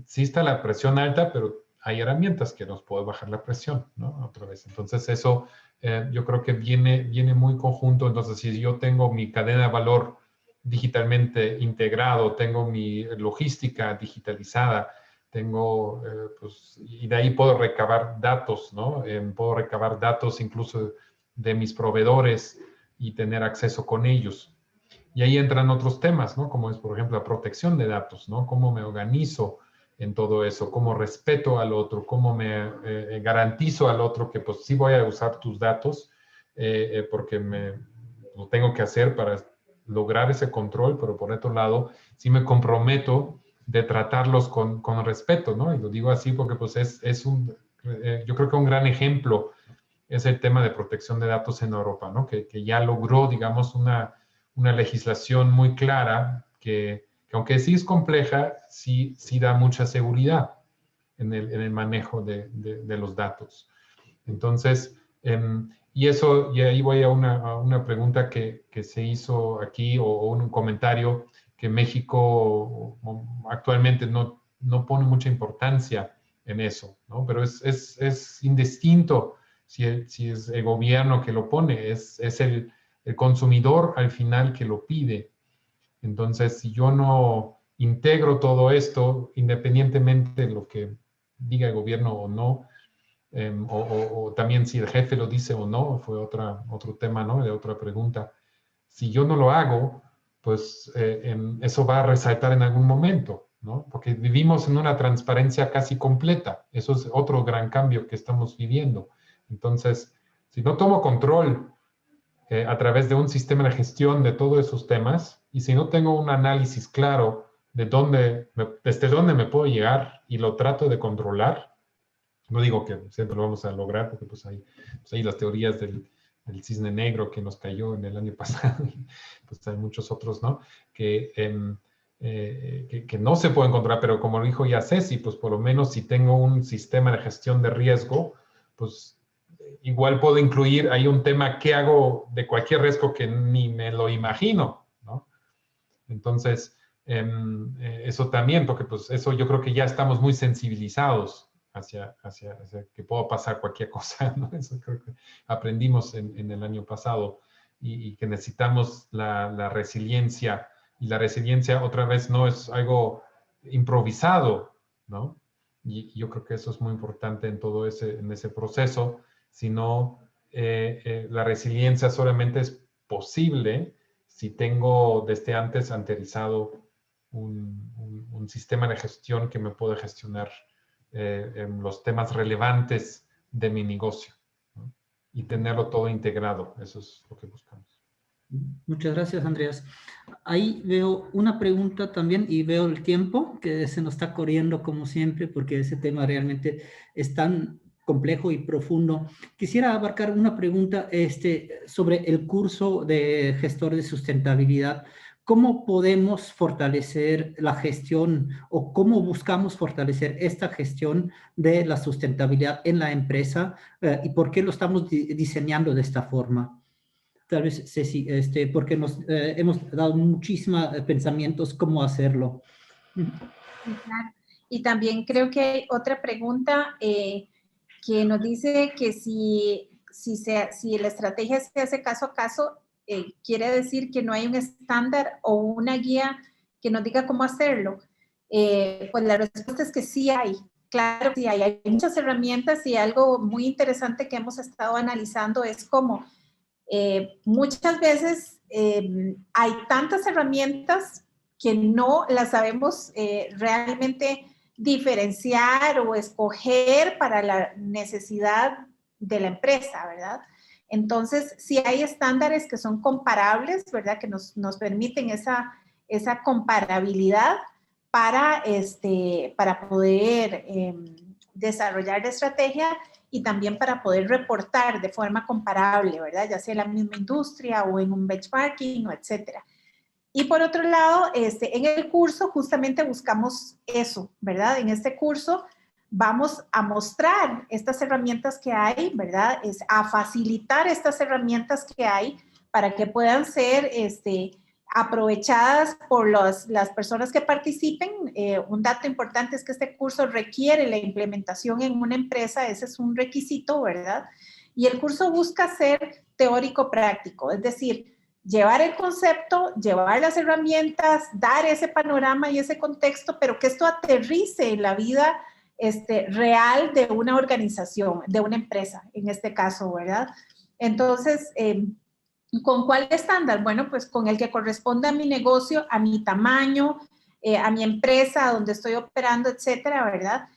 sí está la presión alta, pero hay herramientas que nos pueden bajar la presión, ¿no? Otra vez. Entonces, eso yo creo que viene muy conjunto. Entonces, si yo tengo mi cadena de valor digitalmente integrado, tengo mi logística digitalizada, tengo, pues, y de ahí puedo recabar datos, ¿no? Puedo recabar datos incluso de mis proveedores y tener acceso con ellos. Y ahí entran otros temas, ¿no? Como es, por ejemplo, la protección de datos, ¿no? Cómo me organizo en todo eso, cómo respeto al otro, cómo me garantizo al otro que pues sí voy a usar tus datos porque lo tengo que hacer para lograr ese control, pero por otro lado, sí me comprometo de tratarlos con respeto, ¿no? Y lo digo así porque pues yo creo que un gran ejemplo es el tema de protección de datos en Europa, ¿no? Que ya logró, digamos, una legislación muy clara que aunque sí es compleja, sí da mucha seguridad en el manejo de los datos. Entonces, y ahí voy a una pregunta que se hizo aquí o un comentario que México actualmente no pone mucha importancia en eso, ¿no? Pero es indistinto si es el gobierno que lo pone, es el consumidor al final que lo pide. Entonces, si yo no integro todo esto, independientemente de lo que diga el gobierno o no, o también si el jefe lo dice o no, fue otro tema, ¿no? De otra pregunta. Si yo no lo hago, pues eso va a resaltar en algún momento, ¿no? Porque vivimos en una transparencia casi completa. Eso es otro gran cambio que estamos viviendo. Entonces, si no tomo control a través de un sistema de gestión de todos esos temas, y si no tengo un análisis claro desde dónde me puedo llegar y lo trato de controlar, no digo que siempre lo vamos a lograr, porque pues hay las teorías del cisne negro que nos cayó en el año pasado, y pues hay muchos otros, ¿no? Que no se pueden controlar, pero como dijo ya Ceci, pues por lo menos si tengo un sistema de gestión de riesgo, pues igual puedo incluir ahí un tema, ¿qué hago de cualquier riesgo que ni me lo imagino, ¿no? Entonces, eso también, porque pues eso yo creo que ya estamos muy sensibilizados hacia que pueda pasar cualquier cosa, ¿no? Eso creo que aprendimos en el año pasado y que necesitamos la resiliencia. Y la resiliencia otra vez no es algo improvisado, ¿no? Y yo creo que eso es muy importante en ese proceso, sino la resiliencia solamente es posible si tengo desde antes anterizado un sistema de gestión que me puede gestionar en los temas relevantes de mi negocio, ¿no? Y tenerlo todo integrado. Eso es lo que buscamos. Muchas gracias, Andreas. Ahí veo una pregunta también y veo el tiempo que se nos está corriendo como siempre porque ese tema realmente es tan complejo y profundo. Quisiera abarcar una pregunta sobre el curso de gestor de sustentabilidad. ¿Cómo podemos fortalecer la gestión o cómo buscamos fortalecer esta gestión de la sustentabilidad en la empresa y por qué lo estamos diseñando de esta forma? Tal vez, Ceci, porque nos hemos dado muchísimos pensamientos cómo hacerlo. Claro. Y también creo que hay otra pregunta que nos dice que si la estrategia se hace caso a caso, quiere decir que no hay un estándar o una guía que nos diga cómo hacerlo. Pues la respuesta es que sí hay. Claro que sí hay muchas herramientas y algo muy interesante que hemos estado analizando es cómo muchas veces hay tantas herramientas que no las sabemos realmente diferenciar o escoger para la necesidad de la empresa, ¿verdad? Entonces, sí hay estándares que son comparables, ¿verdad? Que nos permiten esa comparabilidad, para poder desarrollar la estrategia y también para poder reportar de forma comparable, ¿verdad? Ya sea en la misma industria o en un benchmarking, o etcétera. Y por otro lado, en el curso justamente buscamos eso, ¿verdad? En este curso vamos a mostrar estas herramientas que hay, ¿verdad? A facilitar estas herramientas que hay para que puedan ser aprovechadas por las personas que participen. Un dato importante es que este curso requiere la implementación en una empresa, ese es un requisito, ¿verdad? Y el curso busca ser teórico-práctico, es decir, llevar el concepto, llevar las herramientas, dar ese panorama y ese contexto, pero que esto aterrice en la vida real de una organización, de una empresa, en este caso, ¿verdad? Entonces, ¿con cuál estándar? Bueno, pues con el que corresponda a mi negocio, a mi tamaño, a mi empresa, a donde estoy operando, etcétera, ¿verdad?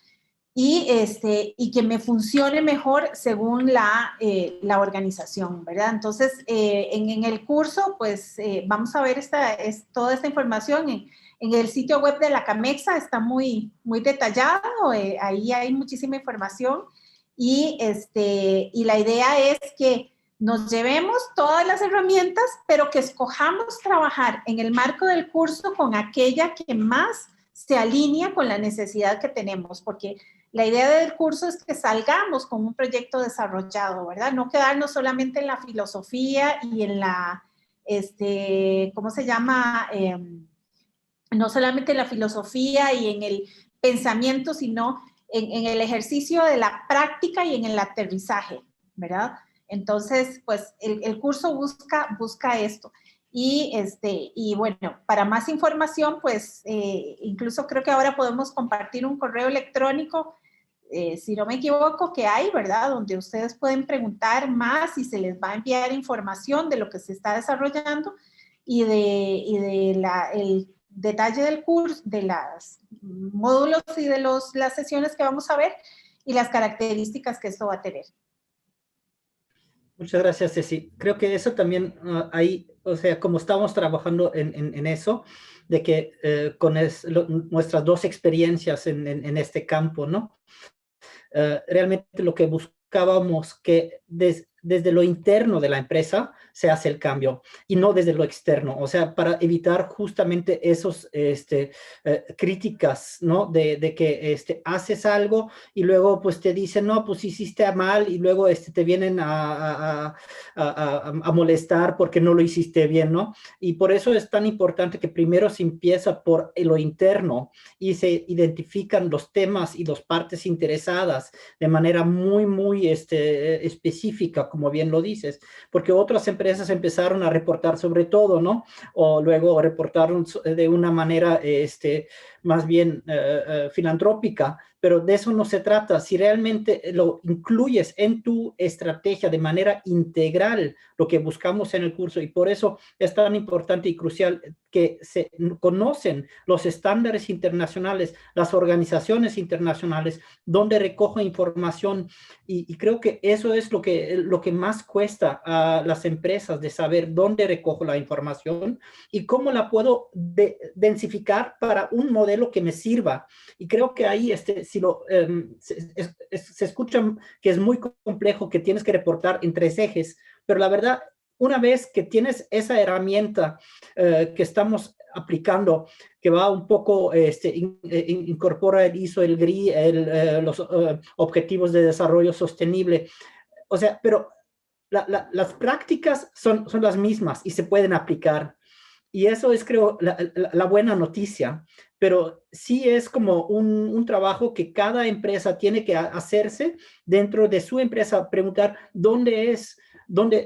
Y que me funcione mejor según la organización, ¿verdad? Entonces, en el curso, pues vamos a ver toda esta información en el sitio web de la CAMEXA, está muy, muy detallado, ahí hay muchísima información y la idea es que nos llevemos todas las herramientas, pero que escojamos trabajar en el marco del curso con aquella que más se alinea con la necesidad que tenemos, porque la idea del curso es que salgamos con un proyecto desarrollado, ¿verdad? No quedarnos solamente en la filosofía y en la, ¿cómo se llama? No solamente en la filosofía y en el pensamiento, sino en el ejercicio de la práctica y en el aterrizaje, ¿verdad? Entonces, pues el curso busca esto. Y bueno, para más información, pues incluso creo que ahora podemos compartir un correo electrónico, si no me equivoco, que hay, ¿verdad? Donde ustedes pueden preguntar más y se les va a enviar información de lo que se está desarrollando y el detalle del curso, de los módulos y de las sesiones que vamos a ver y las características que esto va a tener. Muchas gracias, Ceci. Creo que eso también ahí, o sea, como estamos trabajando en eso, de que con nuestras dos experiencias en este campo, ¿no? Realmente lo que buscábamos que desde lo interno de la empresa se hace el cambio y no desde lo externo, o sea, para evitar justamente esos críticas, ¿no? De que haces algo y luego pues te dicen, no, pues hiciste mal y luego te vienen a molestar porque no lo hiciste bien, ¿no? Y por eso es tan importante que primero se empieza por lo interno y se identifican los temas y las partes interesadas de manera muy, muy específica, como bien lo dices, porque otras empresas empezaron a reportar sobre todo, ¿no? O luego reportaron de una manera más bien filantrópica, pero de eso no se trata. Si realmente lo incluyes en tu estrategia de manera integral, lo que buscamos en el curso, y por eso es tan importante y crucial que se conocen los estándares internacionales, las organizaciones internacionales, donde recojo información, y creo que eso es lo que más cuesta a las empresas, de saber dónde recojo la información y cómo la puedo densificar para un modelo que me sirva. Y creo que ahí si se escucha que es muy complejo, que tienes que reportar en 3 ejes, pero la verdad, una vez que tienes esa herramienta que estamos aplicando, que va un poco, incorpora el ISO, el GRI, los objetivos de desarrollo sostenible, o sea, pero las prácticas son las mismas y se pueden aplicar. Y eso es, creo, la buena noticia, pero sí es como un trabajo que cada empresa tiene que hacerse dentro de su empresa, preguntar dónde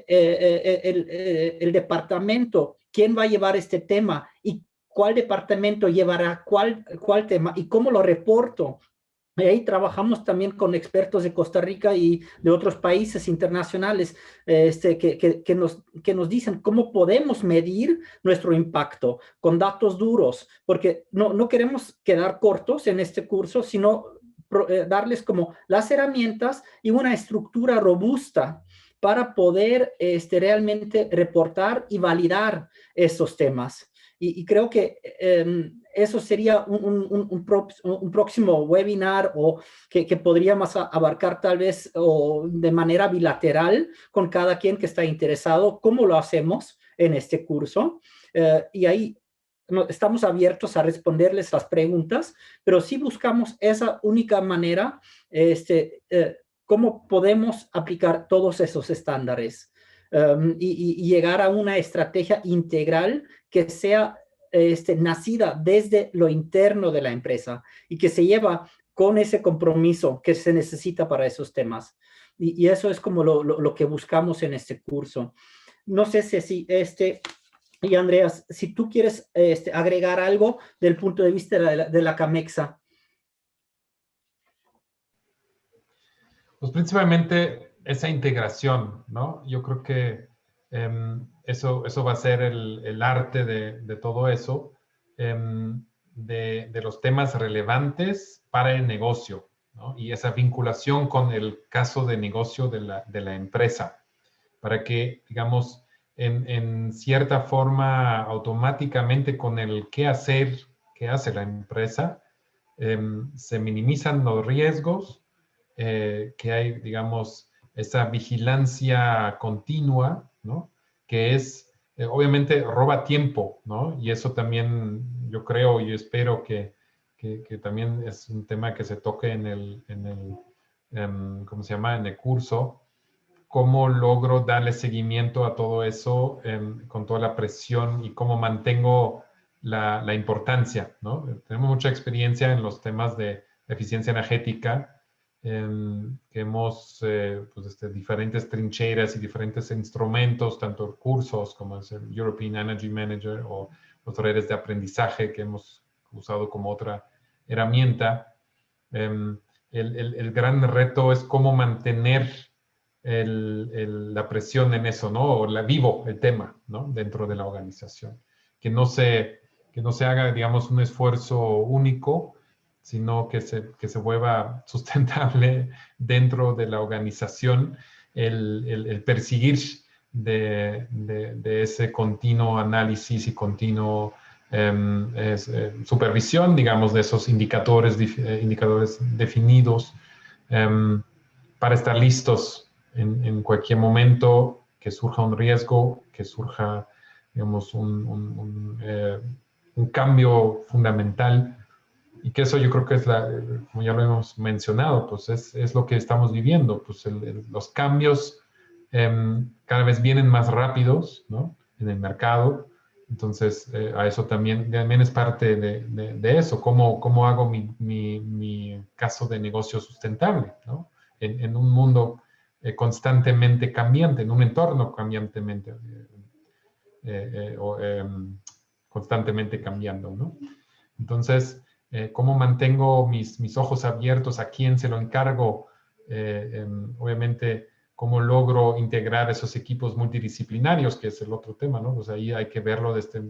el departamento, quién va a llevar este tema y cuál departamento llevará cuál tema y cómo lo reporto. Y ahí trabajamos también con expertos de Costa Rica y de otros países internacionales que nos dicen cómo podemos medir nuestro impacto con datos duros, porque no queremos quedar cortos en este curso, sino darles como las herramientas y una estructura robusta para poder realmente reportar y validar estos temas. Y creo que eso sería un próximo webinar o que podríamos abarcar tal vez o de manera bilateral con cada quien que está interesado, cómo lo hacemos en este curso. Y ahí estamos abiertos a responderles las preguntas, pero sí buscamos esa única manera, cómo podemos aplicar todos esos estándares y llegar a una estrategia integral que sea nacida desde lo interno de la empresa y que se lleva con ese compromiso que se necesita para esos temas. Y eso es como lo que buscamos en este curso. No sé si y Andreas, si tú quieres agregar algo del punto de vista de la CAMEXA. Pues principalmente esa integración, ¿no? Yo creo que eso va a ser el arte de todo eso, de los temas relevantes para el negocio, ¿no? Y esa vinculación con el caso de negocio de la empresa, para que, digamos, en cierta forma, automáticamente con el qué hacer que hace la empresa, se minimizan los riesgos, que hay, digamos, esa vigilancia continua, ¿no? Que es, obviamente, roba tiempo, ¿no? Y eso también yo creo y espero que también es un tema que se toque en el ¿cómo se llama? En el curso. ¿Cómo logro darle seguimiento a todo eso con toda la presión y cómo mantengo la importancia, ¿no? Tenemos mucha experiencia en los temas de eficiencia energética, que hemos, pues, diferentes trincheras y diferentes instrumentos, tanto cursos como es el European Energy Manager o los redes de aprendizaje que hemos usado como otra herramienta. El gran reto es cómo mantener la presión en eso, ¿no? O vivo el tema, ¿no? Dentro de la organización. Que no se haga, digamos, un esfuerzo único, sino que se vuelva sustentable dentro de la organización el perseguir de ese continuo análisis y continuo supervisión, digamos, de esos indicadores definidos para estar listos en cualquier momento que surja un riesgo, que surja, digamos, un cambio fundamental. Y que eso yo creo que es, como ya lo hemos mencionado, pues es lo que estamos viviendo. Pues los cambios cada vez vienen más rápidos, ¿no? En el mercado. Entonces, a eso también es parte de eso. ¿Cómo hago mi caso de negocio sustentable, ¿no? En un mundo constantemente cambiante, en un entorno constantemente cambiando, ¿no? Entonces, ¿cómo mantengo mis ojos abiertos? ¿A quién se lo encargo? Obviamente, ¿cómo logro integrar esos equipos multidisciplinarios? Que es el otro tema, ¿no? Pues ahí hay que verlo desde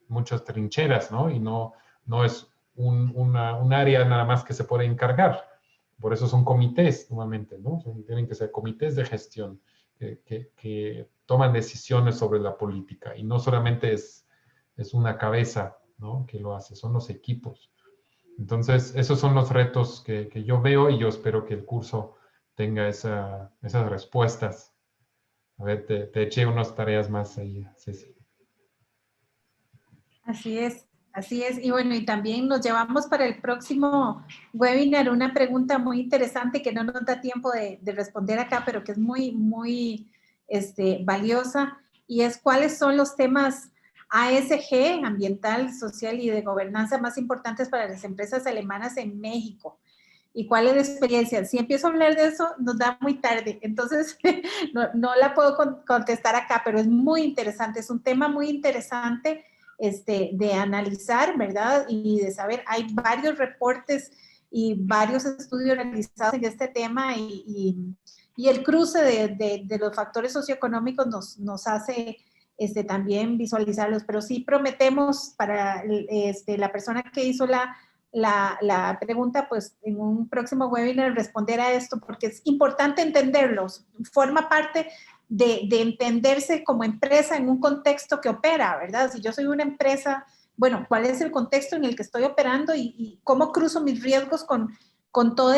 muchas trincheras, ¿no? Y no es un área nada más que se puede encargar. Por eso son comités, nuevamente, ¿no? Tienen que ser comités de gestión que toman decisiones sobre la política. Y no solamente es una cabeza, ¿no? Que lo hace, son los equipos. Entonces, esos son los retos que yo veo y yo espero que el curso tenga esas respuestas. A ver, te eché unas tareas más ahí, Ceci. Así es, así es. Y bueno, y también nos llevamos para el próximo webinar una pregunta muy interesante que no nos da tiempo de responder acá, pero que es muy, muy valiosa, y es cuáles son los temas ASG, ambiental, social y de gobernanza más importantes para las empresas alemanas en México. ¿Y cuál es la experiencia? Si empiezo a hablar de eso, nos da muy tarde, entonces no la puedo contestar acá, pero es muy interesante, es un tema muy interesante de analizar, ¿verdad? Y de saber, hay varios reportes y varios estudios realizados en este tema y el cruce de los factores socioeconómicos nos hace también visualizarlos, pero sí prometemos para la persona que hizo la pregunta, pues en un próximo webinar responder a esto, porque es importante entenderlos, forma parte de entenderse como empresa en un contexto que opera, ¿verdad? Si yo soy una empresa, bueno, ¿cuál es el contexto en el que estoy operando y cómo cruzo mis riesgos con todo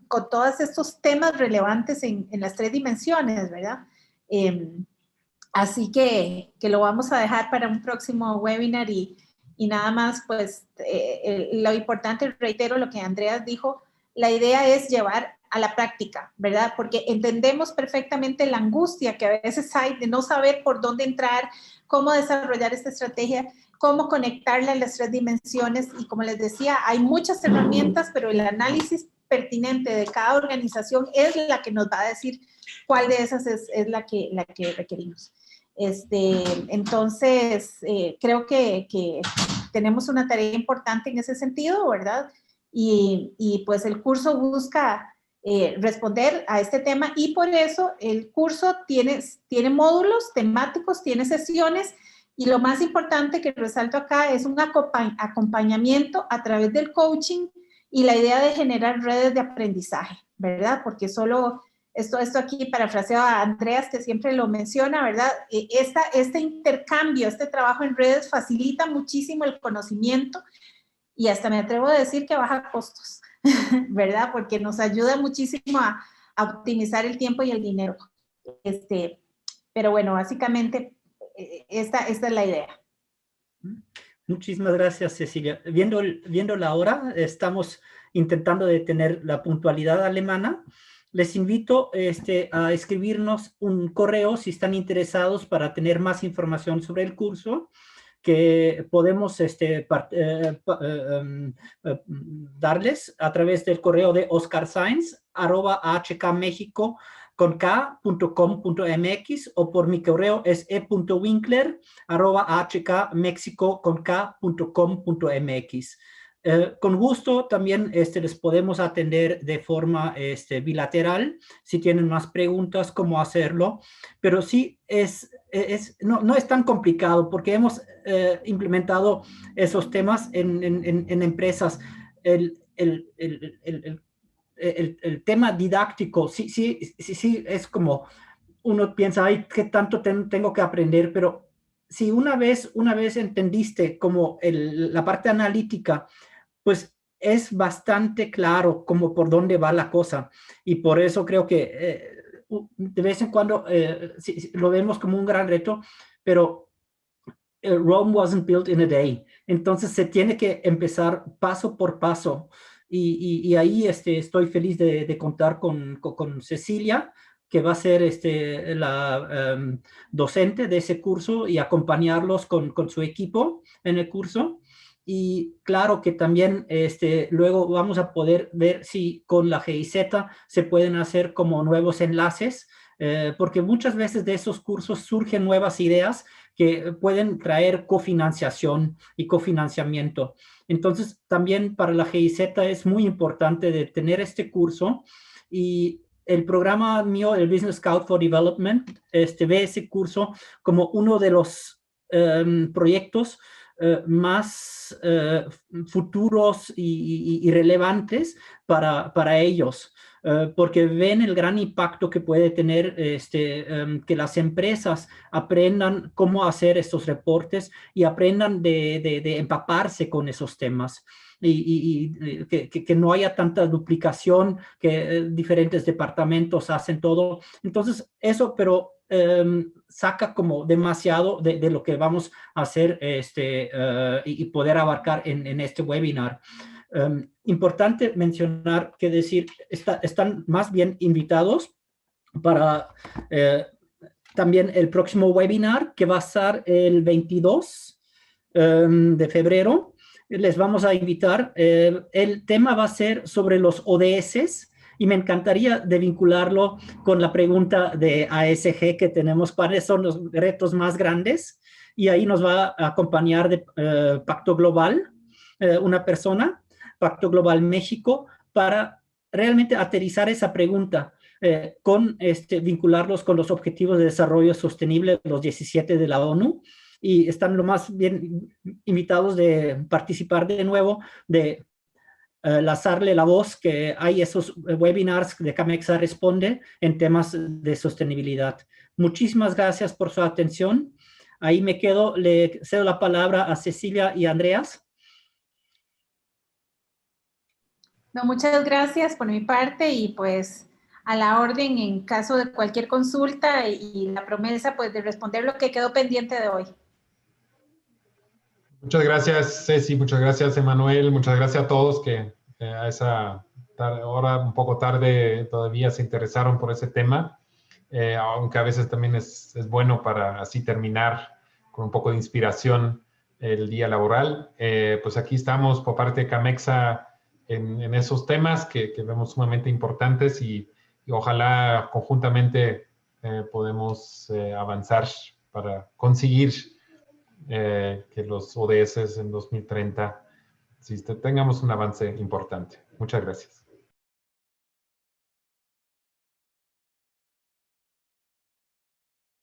con todos estos temas relevantes en las tres dimensiones, ¿verdad? Así que lo vamos a dejar para un próximo webinar y nada más, pues, lo importante, reitero lo que Andreas dijo, la idea es llevar a la práctica, ¿verdad? Porque entendemos perfectamente la angustia que a veces hay de no saber por dónde entrar, cómo desarrollar esta estrategia, cómo conectarla a las tres dimensiones y como les decía, hay muchas herramientas, pero el análisis pertinente de cada organización es la que nos va a decir cuál de esas es la que requerimos. Entonces, creo que tenemos una tarea importante en ese sentido, ¿verdad? Y pues el curso busca responder a este tema y por eso el curso tiene módulos temáticos, tiene sesiones y lo más importante que resalto acá es un acompañamiento a través del coaching y la idea de generar redes de aprendizaje, ¿verdad? Porque solo esto aquí parafraseo a Andreas que siempre lo menciona, ¿verdad? Este intercambio, este trabajo en redes facilita muchísimo el conocimiento y hasta me atrevo a decir que baja costos, ¿verdad? Porque nos ayuda muchísimo a optimizar el tiempo y el dinero. Pero bueno, básicamente esta es la idea. Muchísimas gracias, Cecilia. Viendo la hora, estamos intentando detener la puntualidad alemana. Les invito a escribirnos un correo si están interesados para tener más información sobre el curso que podemos darles a través del correo de oscarsainz@hkmexico.com.mx o por mi correo es e.winkler@hkmexico.com.mx. Con gusto también les podemos atender de forma bilateral si tienen más preguntas cómo hacerlo, pero sí no es tan complicado porque hemos implementado esos temas en empresas. El tema didáctico sí es como uno piensa, ay, ¿qué tanto tengo que aprender? Pero si una vez entendiste como la parte analítica, pues es bastante claro como por dónde va la cosa. Y por eso creo que de vez en cuando lo vemos como un gran reto, pero Rome wasn't built in a day. Entonces se tiene que empezar paso por paso. Y ahí estoy feliz de contar con Cecilia, que va a ser la docente de ese curso y acompañarlos con su equipo en el curso. Y claro que también luego vamos a poder ver si con la GIZ se pueden hacer como nuevos enlaces, porque muchas veces de esos cursos surgen nuevas ideas que pueden traer cofinanciación y cofinanciamiento. Entonces, también para la GIZ es muy importante de tener este curso y el programa mío, el Business Scout for Development, ve ese curso como uno de los proyectos más futuros y relevantes para ellos, porque ven el gran impacto que puede tener que las empresas aprendan cómo hacer estos reportes y aprendan de empaparse con esos temas. Y que no haya tanta duplicación, que diferentes departamentos hacen todo. Entonces, eso, pero saca como demasiado de lo que vamos a hacer y poder abarcar en este webinar. Importante mencionar que decir, están más bien invitados para también el próximo webinar que va a ser el 22 de febrero. Les vamos a invitar. El tema va a ser sobre los ODS y me encantaría de vincularlo con la pregunta de ASG que tenemos, cuáles son los retos más grandes, y ahí nos va a acompañar de Pacto Global una persona, Pacto Global México, para realmente aterrizar esa pregunta vincularlos con los Objetivos de Desarrollo Sostenible, los 17 de la ONU, y están lo más bien invitados de participar de nuevo, de lanzarle la voz que hay esos webinars de Camexa Responde en temas de sostenibilidad. Muchísimas gracias por su atención. Ahí me quedo, le cedo la palabra a Cecilia y Andreas. No, muchas gracias por mi parte y pues a la orden en caso de cualquier consulta y la promesa pues de responder lo que quedó pendiente de hoy. Muchas gracias, Ceci, muchas gracias, Emanuel, muchas gracias a todos que a esa hora, un poco tarde, todavía se interesaron por ese tema, aunque a veces también es bueno para así terminar con un poco de inspiración el día laboral. Pues aquí estamos por parte de Camexa en esos temas que vemos sumamente importantes y ojalá conjuntamente podemos avanzar para conseguir que los ODS en 2030 tengamos un avance importante. Muchas gracias.